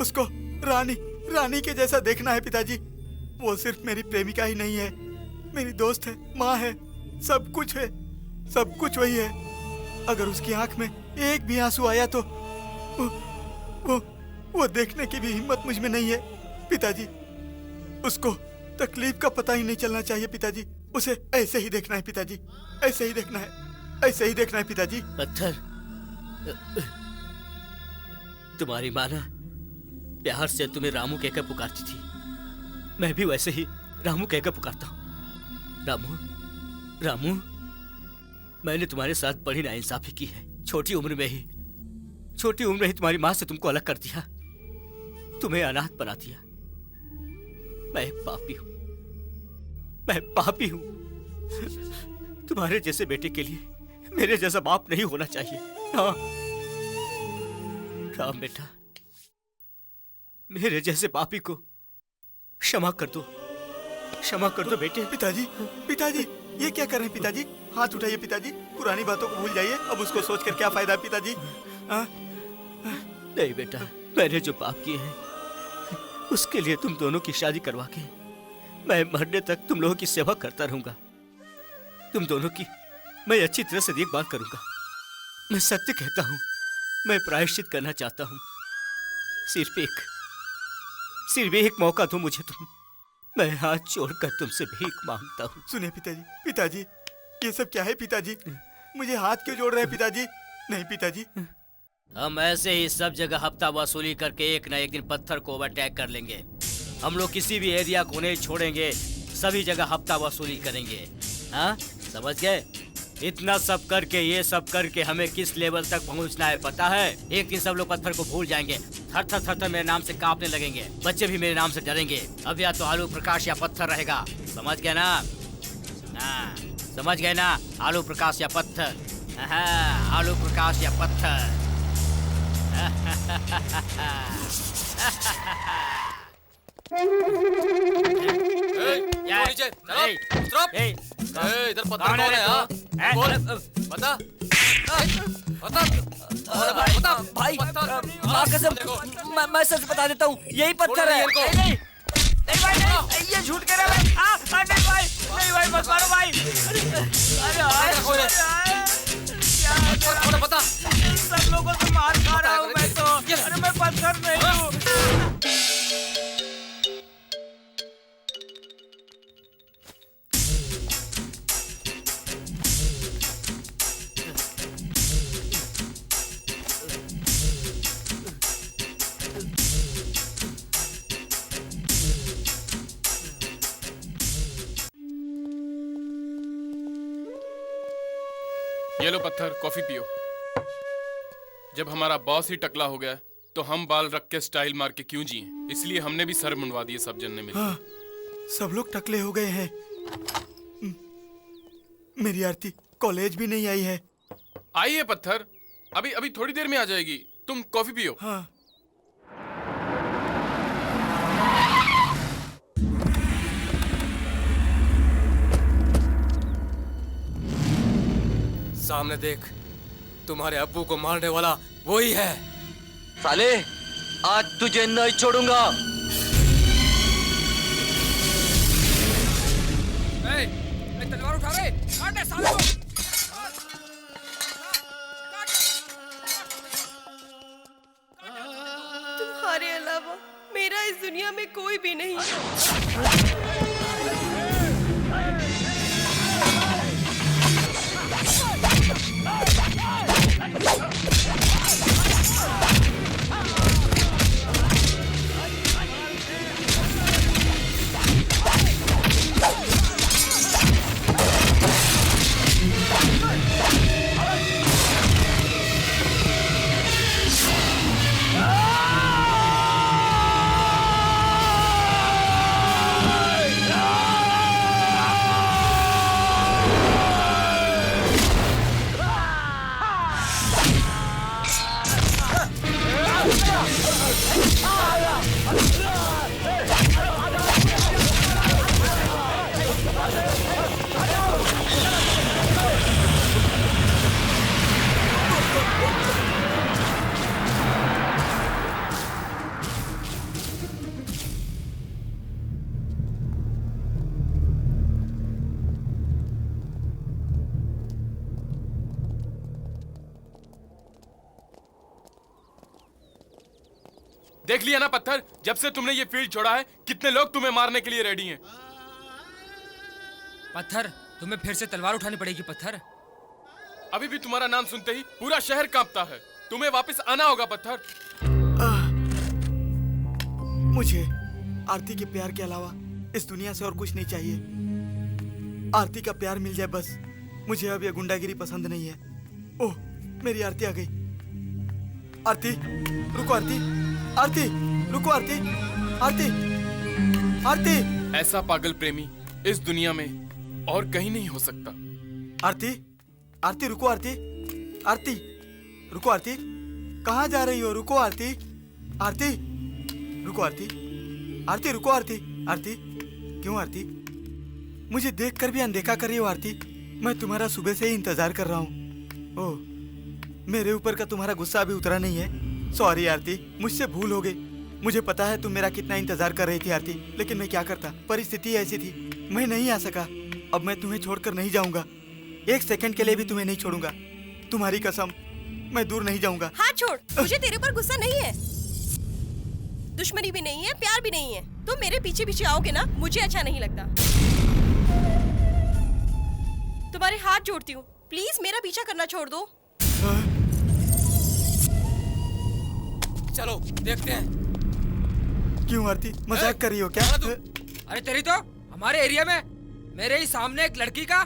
उसको रानी के जैसा देखना है पिताजी। वो सिर्फ मेरी प्रेमिका ही नहीं है, मेरी दोस्त है, माँ है, सब कुछ है, सब कुछ वही है। अगर उसकी आंख में एक भी आंसू आया तो वो देखने की भी हिम्मत मुझ में नहीं है पिताजी। उसको तकलीफ का पता ही नहीं चलना चाहिए पिताजी। उसे ऐसे ही देखना है पिताजी, ऐसे ही देखना है, ऐसे ही देखना है पिताजी। पत्थर, तुम्हारी माँ ना प्यार से तुम्हें रामू कहकर पुकारती थी, मैं भी वैसे ही रामू कहकर पुकारता हूँ। रामू, रामू, मैंने तुम्हारे साथ बड़ी नाइंसाफी की है। छोटी उम्र में ही तुम्हारी माँ से तुमको अलग कर दिया, तुम्हें अनाथ बना दिया। मैं एक पापी हूं, मैं पापी हूं। तुम्हारे जैसे बेटे के लिए मेरे जैसा बाप नहीं होना चाहिए। हाँ राम बेटा, मेरे जैसे पापी को क्षमा कर दो, क्षमा कर दो बेटे। पिताजी, पिताजी, ये क्या कर रहे हैं पिताजी? हाथ उठाइए पिताजी, पुरानी बातों को भूल जाइए। अब उसको सोचकर क्या फायदा पिताजी? नहीं बेटा, मैंने जो पाप किए हैं उसके लिए तुम दोनों की शादी करवा के मैं मरने तक तुम लोगों की सेवा करता रहूंगा। तुम दोनों की मैं अच्छी तरह से देखभाल करूंगा। मैं सत्य कहता हूं, मैं प्रायश्चित करना चाहता हूं। सिर्फ एक मौका दो मुझे तुम। मैं हाथ जोड़कर तुमसे भीख मांगता हूं। सुनिए पिताजी, पिताजी, ये सब क्या है पिताजी? मुझे हाथ क्यों जोड़ रहे हैं पिताजी? नहीं पिताजी। हम ऐसे ही सब जगह हफ्ता वसूली करके एक न एक दिन पत्थर को ओवरटेक कर लेंगे। हम लोग किसी भी एरिया को नहीं छोड़ेंगे, सभी जगह हफ्ता वसूली करेंगे। हाँ, समझ गए? इतना सब करके, ये सब करके हमें किस लेवल तक पहुंचना है पता है? एक दिन सब लोग पत्थर को भूल जाएंगे, थर थर थर थर मेरे नाम से कांपने लगेंगे। बच्चे भी मेरे नाम से डरेंगे। अब या तो आलू प्रकाश या पत्थर रहेगा। समझ गए ना? हाँ, समझ गए ना? आलू प्रकाश या पत्थर। हाँ, आलू प्रकाश या पत्थर। इधर पत्थर कौन है? बोल, बता, बता भाई, माँ कसम, मैं सच बता देता हूँ, यही पत्थर है। नहीं भाई, नहीं, ये झूठ कह रहा है भाई। नहीं भाई, नहीं भाई, मत मारो भाई। अरे बता, सब लोगों से मार खा रहा हूँ मैं तो। अरे मैं पत्थर नहीं हूँ। ये लो पत्थर, कॉफी पियो। जब हमारा बॉस ही टकला हो गया तो हम बाल रख के स्टाइल मार के क्यों जिए? इसलिए हमने भी सर मुंडवा दिए सब जन ने मिलकर। हाँ, सब लोग टकले हो गए हैं। मेरी आरती कॉलेज भी नहीं आई है। आई है पत्थर, अभी थोड़ी देर में आ जाएगी। तुम कॉफी पियो। हाँ। सामने देख, तुम्हारे अब्बू को मारने वाला वही है। साले, आज तुझे नहीं छोड़ूंगा। तलवार उठा रे, काट साले को। तुम्हारे अलावा मेरा इस दुनिया में कोई भी नहीं। देख लिया ना पत्थर, जब से तुमने ये फील्ड छोड़ा है कितने लोग तुम्हें मारने के लिए रेडी हैं। पत्थर, तुम्हें फिर से तलवार उठानी पड़ेगी पत्थर। अभी भी तुम्हारा नाम सुनते ही पूरा शहर कांपता है। तुम्हें वापस आना होगा पत्थर। मुझे आरती के प्यार के अलावा इस दुनिया से और कुछ नहीं चाहिए। आरती का प्यार मिल जाए बस। मुझे अब ये गुंडागिरी पसंद नहीं है। ओह, मेरी आरती आ गई। आरती, रुको आरती, आरती, रुको आरती, आरती, आरती। ऐसा पागल प्रेमी इस दुनिया में और कहीं नहीं हो सकता। आरती, आरती, रुको आरती, आरती, रुको आरती, कहाँ जा रही हो? रुको आरती, आरती, रुको आरती, आरती रुको आरती, आरती क्यों आरती? मुझे देखकर भी अनदेखा कर रही हो आरती? मैं तुम्हारा सुबह से ही इंतजार कर रहा हूँ। ओह, मेरे ऊपर का तुम्हारा गुस्सा अभी उतरा नहीं है? सॉरी आरती, मुझसे भूल हो गई। मुझे पता है तुम मेरा कितना इंतजार कर रही थी आरती, लेकिन मैं क्या करता, परिस्थिति ऐसी थी, मैं नहीं आ सका। अब मैं तुम्हें छोड़कर नहीं जाऊंगा, एक सेकंड के लिए भी तुम्हें नहीं छोड़ूंगा, तुम्हारी कसम, मैं दूर नहीं जाऊंगा। हाँ छोड़, मुझे तेरे ऊपर गुस्सा नहीं है, दुश्मनी भी नहीं है, प्यार भी नहीं है। तुम मेरे पीछे पीछे आओगे ना, मुझे अच्छा नहीं लगता। तुम्हारे हाथ जोड़ती हूँ, प्लीज मेरा पीछा करना छोड़ दो। चलो देखते हैं। क्यों आरती, मजाक कर रही हो क्या? अरे तेरी तो हमारे एरिया में मेरे ही सामने एक लड़की का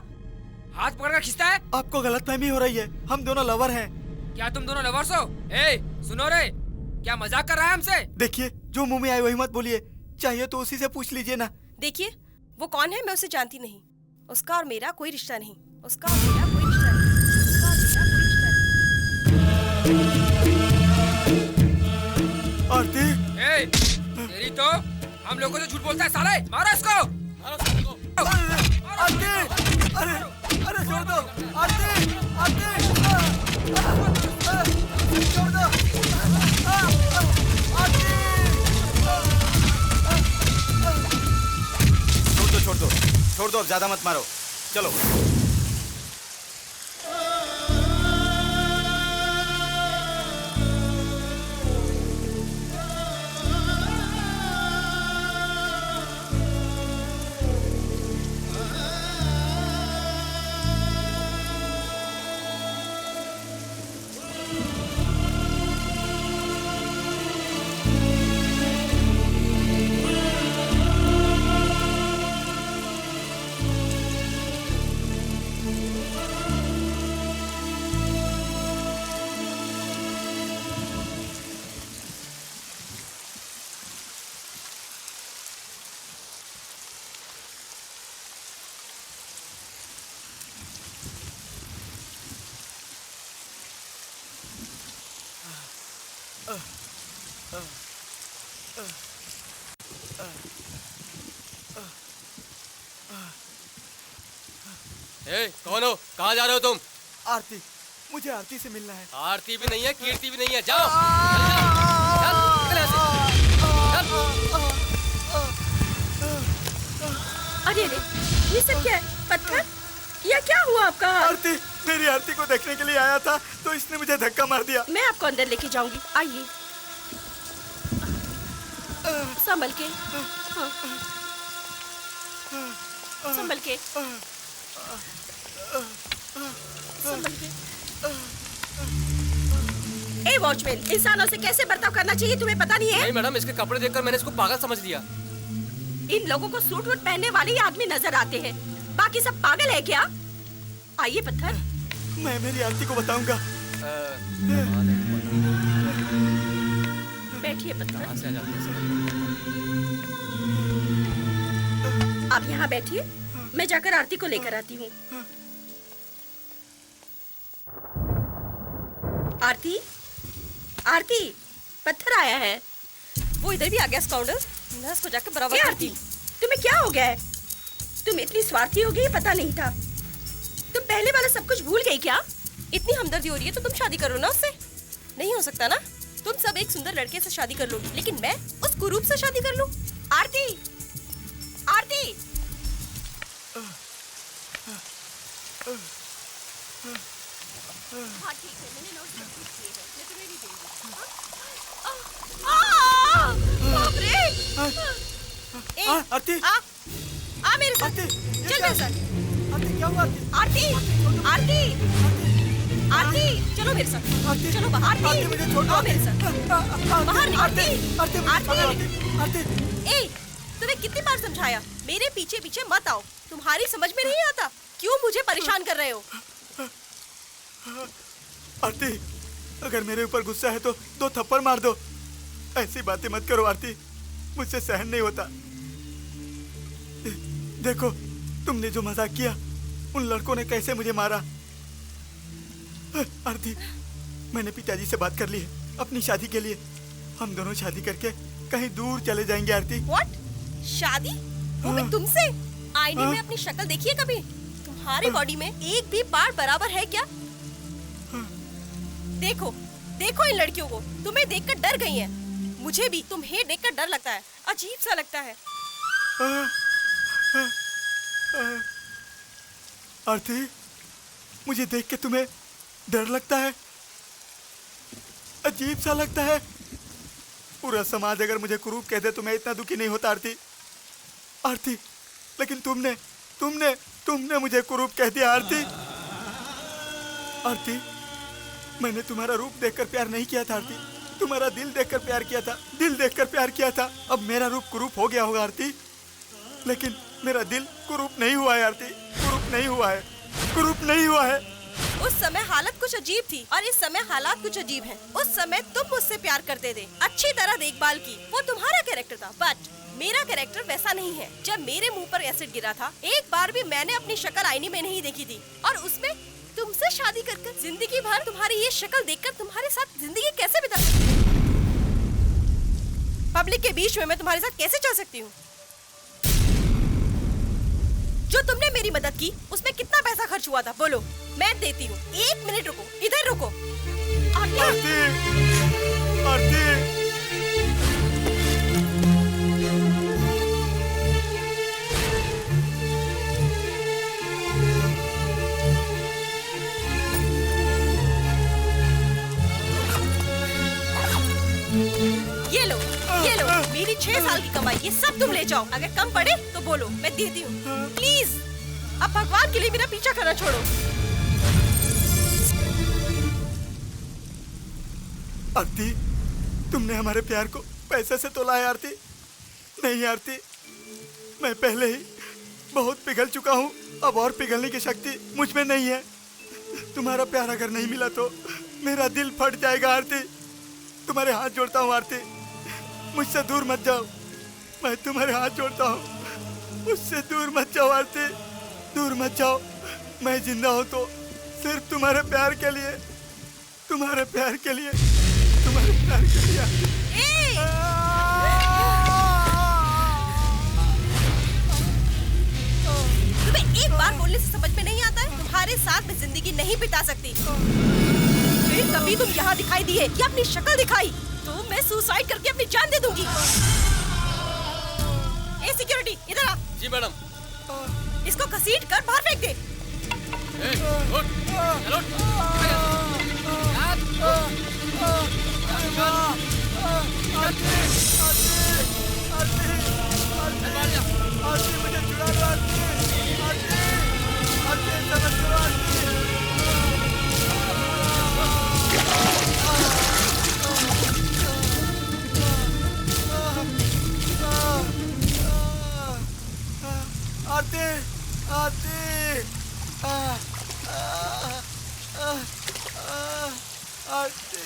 हाथ पकड़कर खींचता है। आपको गलतफहमी हो रही है, हम दोनों लवर हैं। क्या तुम दोनों लवर्स हो? ए, सुनो रे, क्या मजाक कर रहा है हमसे? देखिए, जो मुंह में आए वही मत बोलिए, चाहिए तो उसी से पूछ लीजिए ना। देखिए, वो कौन है मैं उसे जानती नहीं, उसका और मेरा कोई रिश्ता नहीं, उसका और मेरा कोई रिश्ता नहीं, उसका और मेरा कोई रिश्ता नहीं। आरती, ए, तेरी तो हम लोगों से झूठ बोलता है साले, मारो इसको, मारो इसको। आरती, अरे अरे छोड़ दो, आरती, आरती, छोड़ दो, छोड़ दो, छोड़ दो, ज्यादा मत मारो, चलो। ए, कौन हो? कहाँ जा रहे हो तुम? आरती, मुझे आरती से मिलना है। आरती भी नहीं है, कीर्ति भी नहीं है, जाओ। अरे अरे, ये सब क्या है? पत्थर? यह क्या हुआ आपका? आरती, मेरी आरती को देखने के लिए आया था, तो इसने मुझे धक्का मार दिया। मैं आपको अंदर लेके जाऊंगी, आइए। संभल के, हाँ। संभल के, संभल के। ए वॉचमैन, इंसानों से कैसे बर्ताव करना चाहिए तुम्हें पता नहीं है? नहीं मैडम, इसके कपड़े देखकर मैंने इसको पागल समझ लिया। इन लोगों को सूट वूट पहनने वाले ही आदमी नजर आते हैं, बाकी सब पागल है क्या? आइए पत्थर। मैं मेरी आरती को बताऊंगा। बैठिए पत्थर। आप यहाँ बैठिए, मैं जाकर आरती को लेकर आती हूँ। आरती, आरती, पत्थर आया है। वो इधर भी आ गया स्काउंडर, मैं उसको जाकर बराबर क्या आरती, तुम्हें क्या हो गया है? तुम इतनी स्वार्थी हो गई, पता नहीं था। तुम पहले वाला सब कुछ भूल गई क्या? इतनी हमदर्दी हो रही है तो तुम शादी करो ना उससे। नहीं हो सकता ना, तुम सब एक सुंदर लड़के से शादी कर लो, लेकिन मैं उस कुरूप से शादी कर लूं। आरती, आरती, हाँ ठीक है, मैंने नोट लिख दिए हैं, मैं तुम्हें भी दूंगी। बाप रे! आरती, आ मेरे साथ, चल मेरे साथ। आरती, क्या हुआ आरती? आरती, आरती, आरती, चलो मेरे साथ, चलो बाहर। आरती, मुझे छोड़ दो। आओ मेरे साथ, बाहर निकल। आरती, आरती, ए, तुम्हें कितनी बार समझाया, मेरे पीछे पीछे मत आओ, तुम्हारी समझ में नहीं आता, क्यों मुझे परेशान कर रहे हो? आरती, अगर मेरे ऊपर गुस्सा है तो 2 थप्पड़ मार दो। ऐसी बातें मत करो आरती, मुझसे सहन नहीं होता। देखो, तुमने जो मजाक किया, उन लड़कों ने कैसे मुझे मारा। आरती, मैंने पिताजी से बात कर ली है अपनी शादी के लिए। हम दोनों शादी करके कहीं दूर चले जाएंगे आरती। What? शादी? वो भी तुमसे? आईने में अपनी शक्ल देखिए कभी? तुम्हारे बॉडी में एक भी बार बराबर है क्या? देखो, देखो इन लड़कियों को, तुम्हें देखकर डर गई हैं। मुझे भी तुम्हें देखकर डर लगता है, अजीब सा लगता है। आरती, मुझे देख के तुम्हें डर लगता है, अजीब सा लगता है। पूरा समाज अगर मुझे कुरूप कह दे तो मैं इतना दुखी नहीं होता आरती। आरती, लेकिन तुमने मुझे कुरूप कह दिया आरती। आरती, मैंने तुम्हारा रूप देखकर प्यार नहीं किया था आरती, तुम्हारा दिल देखकर प्यार किया था, दिल देखकर प्यार किया था। अब मेरा रूप कुरूप हो गया होगा आरती, लेकिन मेरा दिल कुरूप नहीं हुआ है आरती, कुरूप नहीं हुआ है, कुरूप नहीं हुआ है। उस समय हालत कुछ अजीब थी और इस समय हालात कुछ अजीब हैं। उस समय तुम मुझसे प्यार करते थे, अच्छी तरह देखभाल की, वो तुम्हारा कैरेक्टर था। बट मेरा कैरेक्टर वैसा नहीं है। जब मेरे मुंह पर एसिड गिरा था, एक बार भी मैंने अपनी शक्ल आईने में नहीं देखी थी, और उसमें तुमसे शादी कर जिंदगी भर तुम्हारी ये शक्ल देखकर तुम्हारे साथ जिंदगी कैसे बिता सकती हूँ? पब्लिक के बीच में मैं तुम्हारे साथ कैसे चल सकती हूँ? जो तुमने मेरी मदद की उसमें कितना पैसा खर्च हुआ था बोलो, मैं देती हूँ। 1 मिनट रुको, इधर रुको। आरती, आरती। ये लो, मेरी 6 साल की कमाई, ये सब तुम ले जाओ। अगर कम पड़े तो बोलो, मैं देती हूँ। प्लीज, अब भगवान के लिए मेरा पीछा करना छोड़ो। आरती, तुमने हमारे प्यार को पैसे से तोला है आरती? नहीं आरती, मैं पहले ही बहुत पिघल चुका हूँ, अब और पिघलने की शक्ति मुझ में नहीं है। तुम्हारा प्यार अगर नहीं मिला तो मेरा दिल फट जाएगा आरती। तुम्हारे हाथ जोड़ता हूँ आरती, मुझसे दूर मत जाओ, मैं तुम्हारे हाथ जोड़ता हूँ, मुझसे दूर मत जाओ आरती, दूर मत जाओ। मैं जिंदा हूँ तो सिर्फ तुम्हारे प्यार के लिए, तुम्हारे प्यार के लिए, तुम्हारे प्यार के लिए। तुम्हें एक बार बोलने से समझ में नहीं आता है? तुम्हारे साथ मैं जिंदगी नहीं बिता सकती। फिर कभी तुम यहाँ दिखाई दिए या अपनी शक्ल दिखाई तो मैं सुसाइड करके अपनी जान दे दूंगी। ए सिक्योरिटी, इधर आ। जी मैडम। इसको घसीट कर बाहर फेंक दे। आरती, आरती, आरती।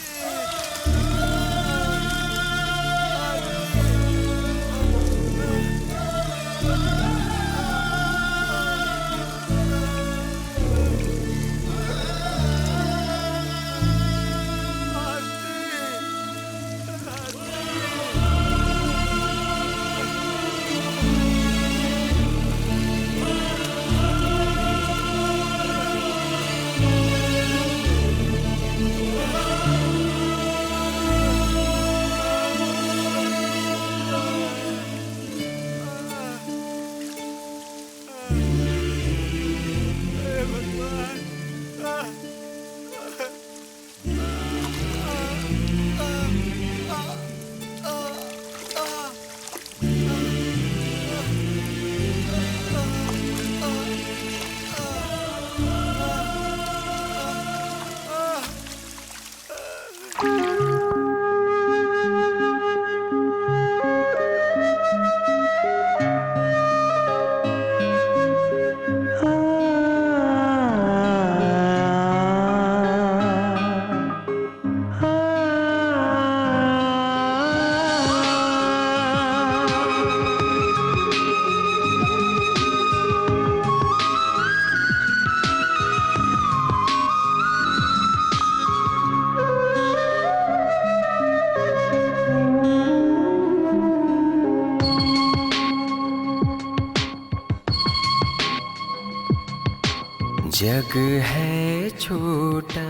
जग है छोटा,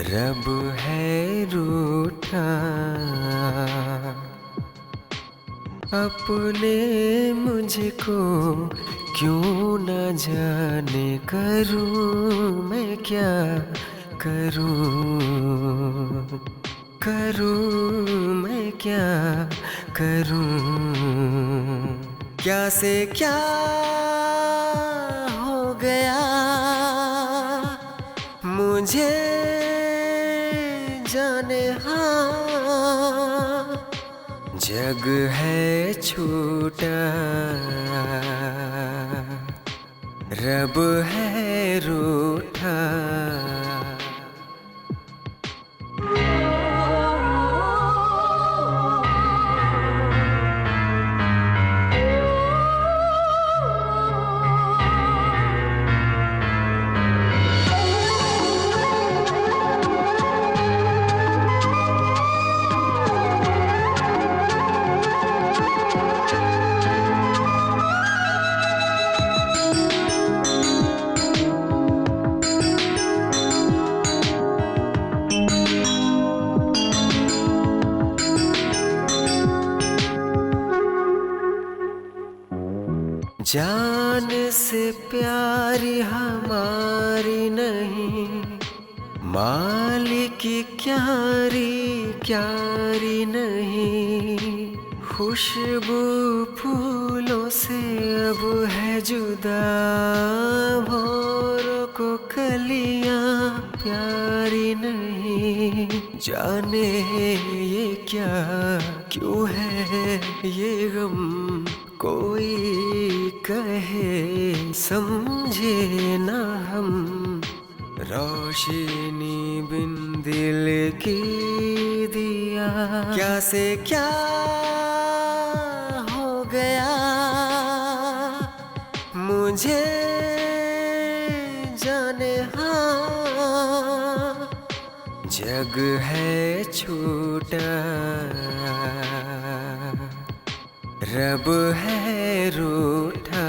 रब है रूठा, अपने मुझको क्यों न जाने, करूं मैं क्या करूं, करूं मैं क्या करूं, क्या से क्या हो गया मुझे जाने, हाँ जग है छोटा, रब है रूठा। जान से प्यारी हमारी नहीं, मालिक की क्यारी क्यारी नहीं, खुशबू फूलों से अब है जुदा, भोरों को कलियां प्यारी नहीं, जाने ये क्या क्यों है ये गम, कोई कहे समझे ना हम, रोशनी बिन दिल की दिया, क्या से क्या हो गया मुझे जाने, हाँ जग है छोटा, रब है रूठा।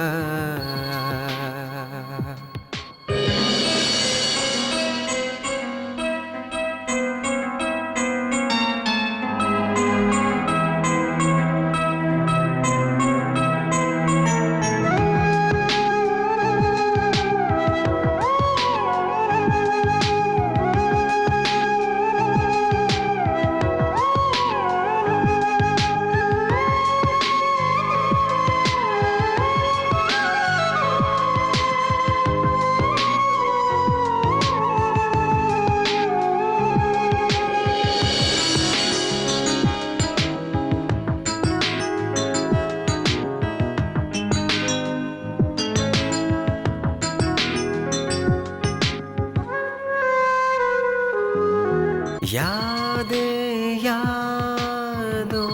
यादें यादों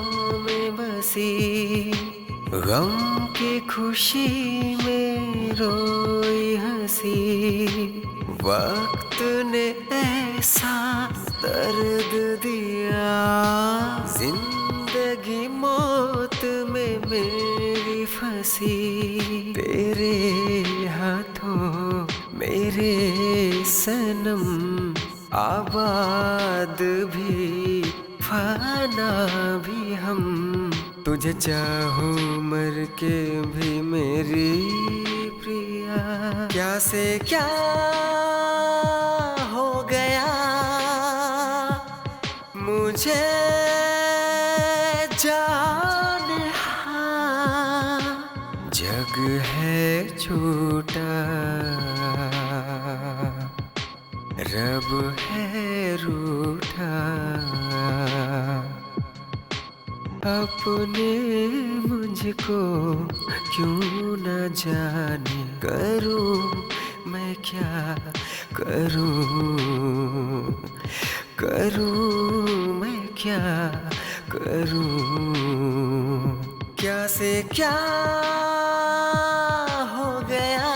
में बसी, गम की खुशी में रोई हंसी, वक्त ने ऐसा दर्द दिया, जिंदगी मौत में मेरी फंसी, तेरे हाथों मेरे सनम, आबाद भी फाना भी हम, तुझे चाहूं मर के भी मेरी प्रिया, क्या से क्या हो गया मुझे जाने, हाँ जग है छोटा, रब है रूठा, अपने मुझको क्यों न जाने, करूं मैं क्या करूं, करूं मैं क्या करूं, क्या से क्या हो गया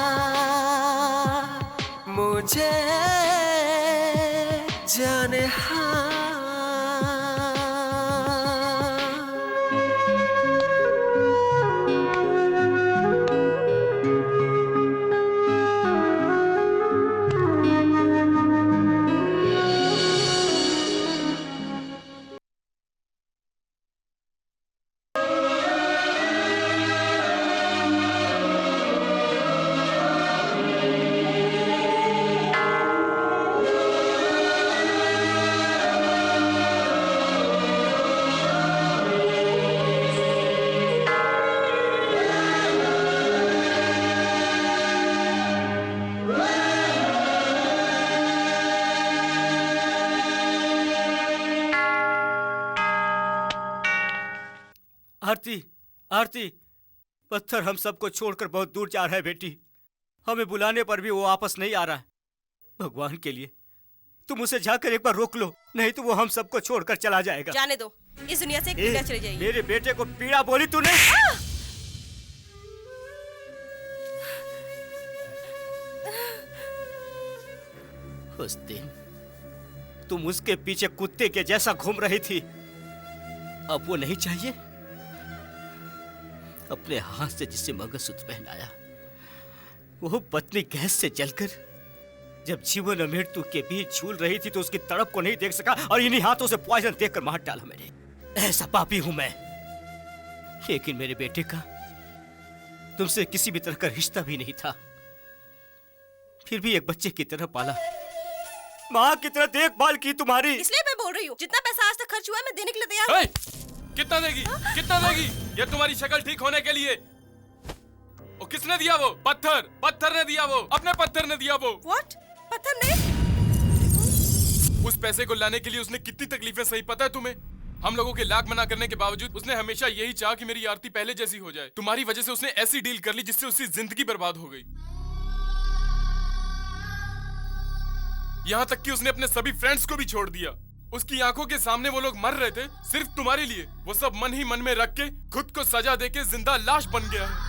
मुझे जाने, हाँ आरती, आरती, पत्थर हम सबको छोड़कर बहुत दूर जा रहा है बेटी। हमें बुलाने पर भी वो वापस नहीं आ रहा है। भगवान के लिए तुम उसे जाकर एक बार रोक लो, नहीं तो वो हम सबको छोड़कर चला जाएगा। जाने दो, इस दुनिया से एक पीड़ा चली जाएगी। मेरे बेटे को पीड़ा बोली तूने? उस दिन तुम उसके पीछे कुत्ते के जैसा घूम रही थी, अब वो नहीं चाहिए? अपने हाथ से जिसे मंगलसूत्र पहनाया, वो पत्नी गैस से जलकर जब जीवन और मृत्यु के बीच झूल रही थी तो उसकी तड़प को नहीं देख सका और इन्हीं हाथों से पॉइजन देकर मार डाला मैंने। ऐसा पापी हूं मैं। लेकिन मेरे बेटे का तुमसे किसी भी तरह का रिश्ता भी नहीं था, फिर भी एक बच्चे की तरह पाला, माँ की तरह देखभाल की तुम्हारी। इसलिए मैं बोल रही हूँ, जितना पैसा आज तक खर्च हुआ है मैं देने के लिए तैयार हूँ। कितना देगी? कितना देगी? ये तुम्हारी शक्ल ठीक होने के लिए। और किसने दिया वो? पत्थर, पत्थर ने दिया वो, अपने पत्थर ने दिया वो। What? पत्थर ने? उस पैसे को लाने के लिए उसने कितनी तकलीफें सही पता है तुम्हें? हम लोगों के लाख मना करने के बावजूद उसने हमेशा यही चाहा कि मेरी आरती पहले जैसी हो जाए। तुम्हारी वजह से उसने ऐसी डील कर ली जिससे उसकी जिंदगी बर्बाद हो गई। यहाँ तक कि उसने अपने सभी फ्रेंड्स को भी छोड़ दिया। उसकी आंखों के सामने वो लोग मर रहे थे सिर्फ तुम्हारे लिए। वो सब मन ही मन में रख के खुद को सजा देके जिंदा लाश बन गया है।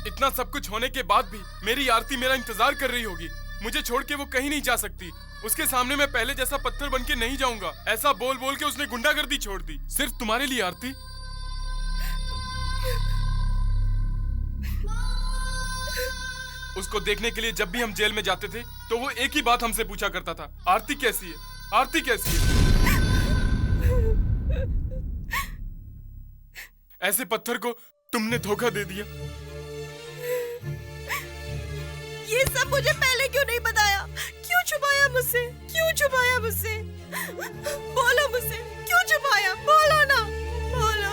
इतना सब कुछ होने के बाद भी मेरी आरती मेरा इंतजार कर रही होगी। मुझे छोड़ के वो कहीं नहीं जा सकती। उसके सामने मैं पहले जैसा पत्थर बन के नहीं जाऊंगा। ऐसा बोल बोल के उसने गुंडागर्दी छोड़ दी सिर्फ तुम्हारे लिए। आरती, उसको देखने के लिए जब भी हम जेल में जाते थे तो वो एक ही बात हमसे पूछा करता था, आरती कैसी है? आरती कैसी है? ऐसे पत्थर को तुमने धोखा दे दिया। ये सब मुझे पहले क्यों नहीं बताया? क्यों छुपाया मुझसे? क्यों छुपाया मुझसे? बोलो मुझसे, क्यों छुपाया? बोलो ना, बोलो।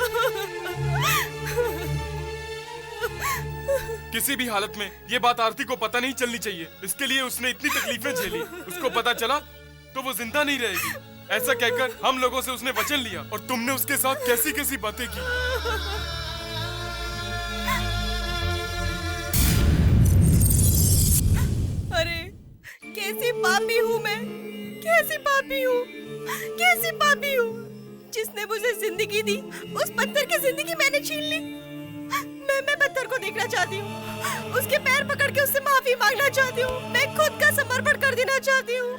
किसी भी हालत में ये बात आरती को पता नहीं चलनी चाहिए। इसके लिए उसने इतनी तकलीफें झेली। उसको पता चला तो वो जिंदा नहीं रहेगी। ऐसा कहकर हम लोगों से उसने वचन लिया और तुमने उसके साथ कैसी कैसी बातें की। अरे कैसी पापी हूँ मैं, कैसी पापी हूँ, कैसी पापी हूँ। जिसने मुझे जिंदगी दी उस पत्थर की जिंदगी मैंने छीन ली। मैं पत्थर को देखना चाहती हूँ, उसके पैर पकड़ के उससे माफी मांगना चाहती हूँ। मैं खुद का समर्पण कर देना चाहती हूँ।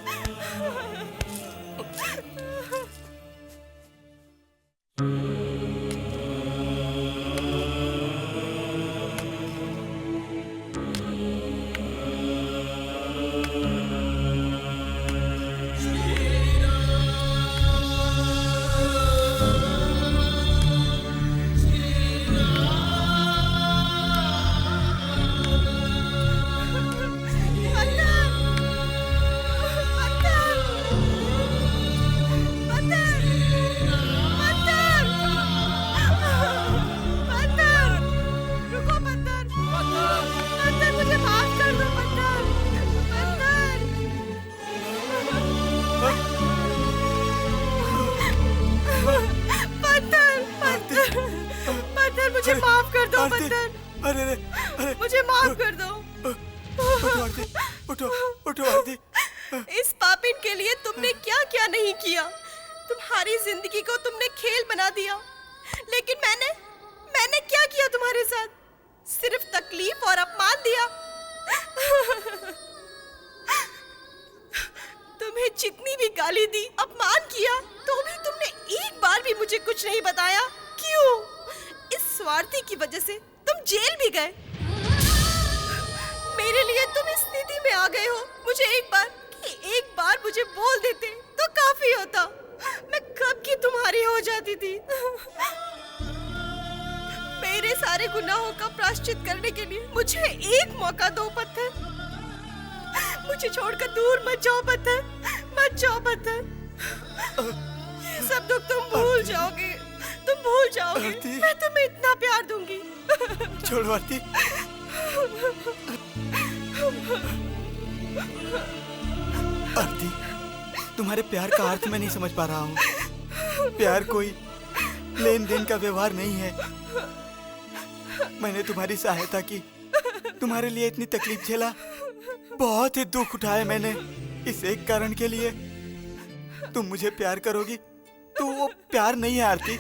मुझे माफ कर दो पत्थर। अरे मुझे माफ कर दो। उठो आरती। इस पापिन के लिए तुमने क्या क्या नहीं किया। तुम्हारी जिंदगी को तुमने खेल बना दिया, लेकिन मैंने क्या किया तुम्हारे साथ? सिर्फ तकलीफ और अपमान दिया। तुम्हें जितनी भी गाली दी, अपमान किया, तो भी तुमने एक बार भी मुझे कुछ नहीं बताया। क्यों? इस स्वार्थी की वजह से तुम जेल भी गए। मेरे लिए तुम इस स्थिति में आ गए हो। मुझे एक बार मुझे बोल देते तो काफी होता। मैं कब की तुम्हारी हो जाती थी। मेरे सारे गुनाहों का प्रायश्चित करने के लिए मुझे एक मौका दो पत्थर। मुझे छोड़कर दूर मत जाओ पत्थर, मत जाओ पत्थर। ये सब दुख तुम भूल जाओगे, तुम भूल जाओगे। मैं तुम्हें इतना प्यार दूंगी। छोड़ो आरती। आरती, तुम्हारे प्यार का अर्थ मैं नहीं समझ पा रहा हूँ। प्यार कोई लेन देन का व्यवहार नहीं है। मैंने तुम्हारी सहायता की, तुम्हारे लिए इतनी तकलीफ झेला, बहुत ही दुख उठाया मैंने इस एक कारण के लिए। तुम मुझे प्यार करोगी तो वो प्यार नहीं है आरती,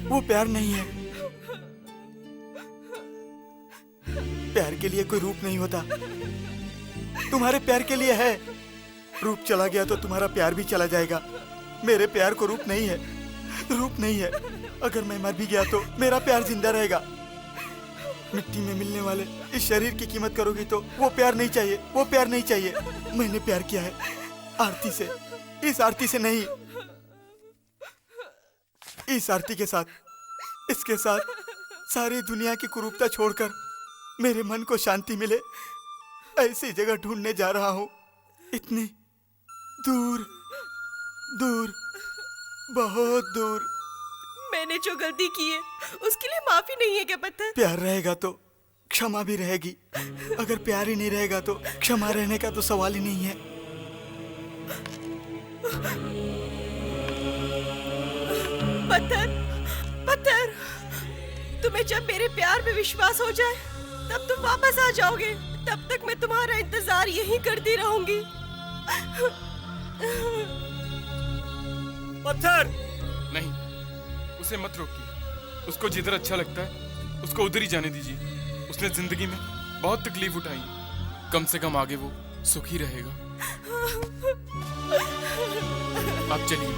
वो प्यार नहीं है। प्यार के लिए कोई रूप नहीं होता, तुम्हारे प्यार के लिए है। रूप चला गया तो तुम्हारा प्यार भी चला जाएगा। मेरे प्यार को रूप नहीं है, रूप नहीं है। अगर मैं मर भी गया तो मेरा प्यार जिंदा रहेगा। मिट्टी में मिलने वाले इस शरीर की कीमत करोगी तो वो प्यार नहीं चाहिए, वो प्यार नहीं चाहिए। मैंने प्यार किया है आरती से, इस आरती से नहीं, इस आरती के साथ, इसके साथ सारी दुनिया की कुरूपता छोड़कर मेरे मन को शांति मिले ऐसी जगह ढूंढने जा रहा हूँ। इतनी दूर दूर, बहुत दूर। मैंने जो गलती की है उसके लिए माफी नहीं है क्या पत्थर? प्यार रहेगा तो क्षमा भी रहेगी, अगर प्यार ही नहीं रहेगा तो क्षमा रहने का तो सवाल ही नहीं है। पत्थर, पत्थर, तुम्हें जब मेरे प्यार में विश्वास हो जाए तब तुम वापस आ जाओगे। तब तक मैं तुम्हारा इंतजार यहीं करती रहूंगी। पत्थर! नहीं, उसे मत रोकिए। उसको जिधर अच्छा लगता है उसको उधर ही जाने दीजिए। उसने जिंदगी में बहुत तकलीफ उठाई, कम से कम आगे वो सुखी रहेगा। आप चलिए।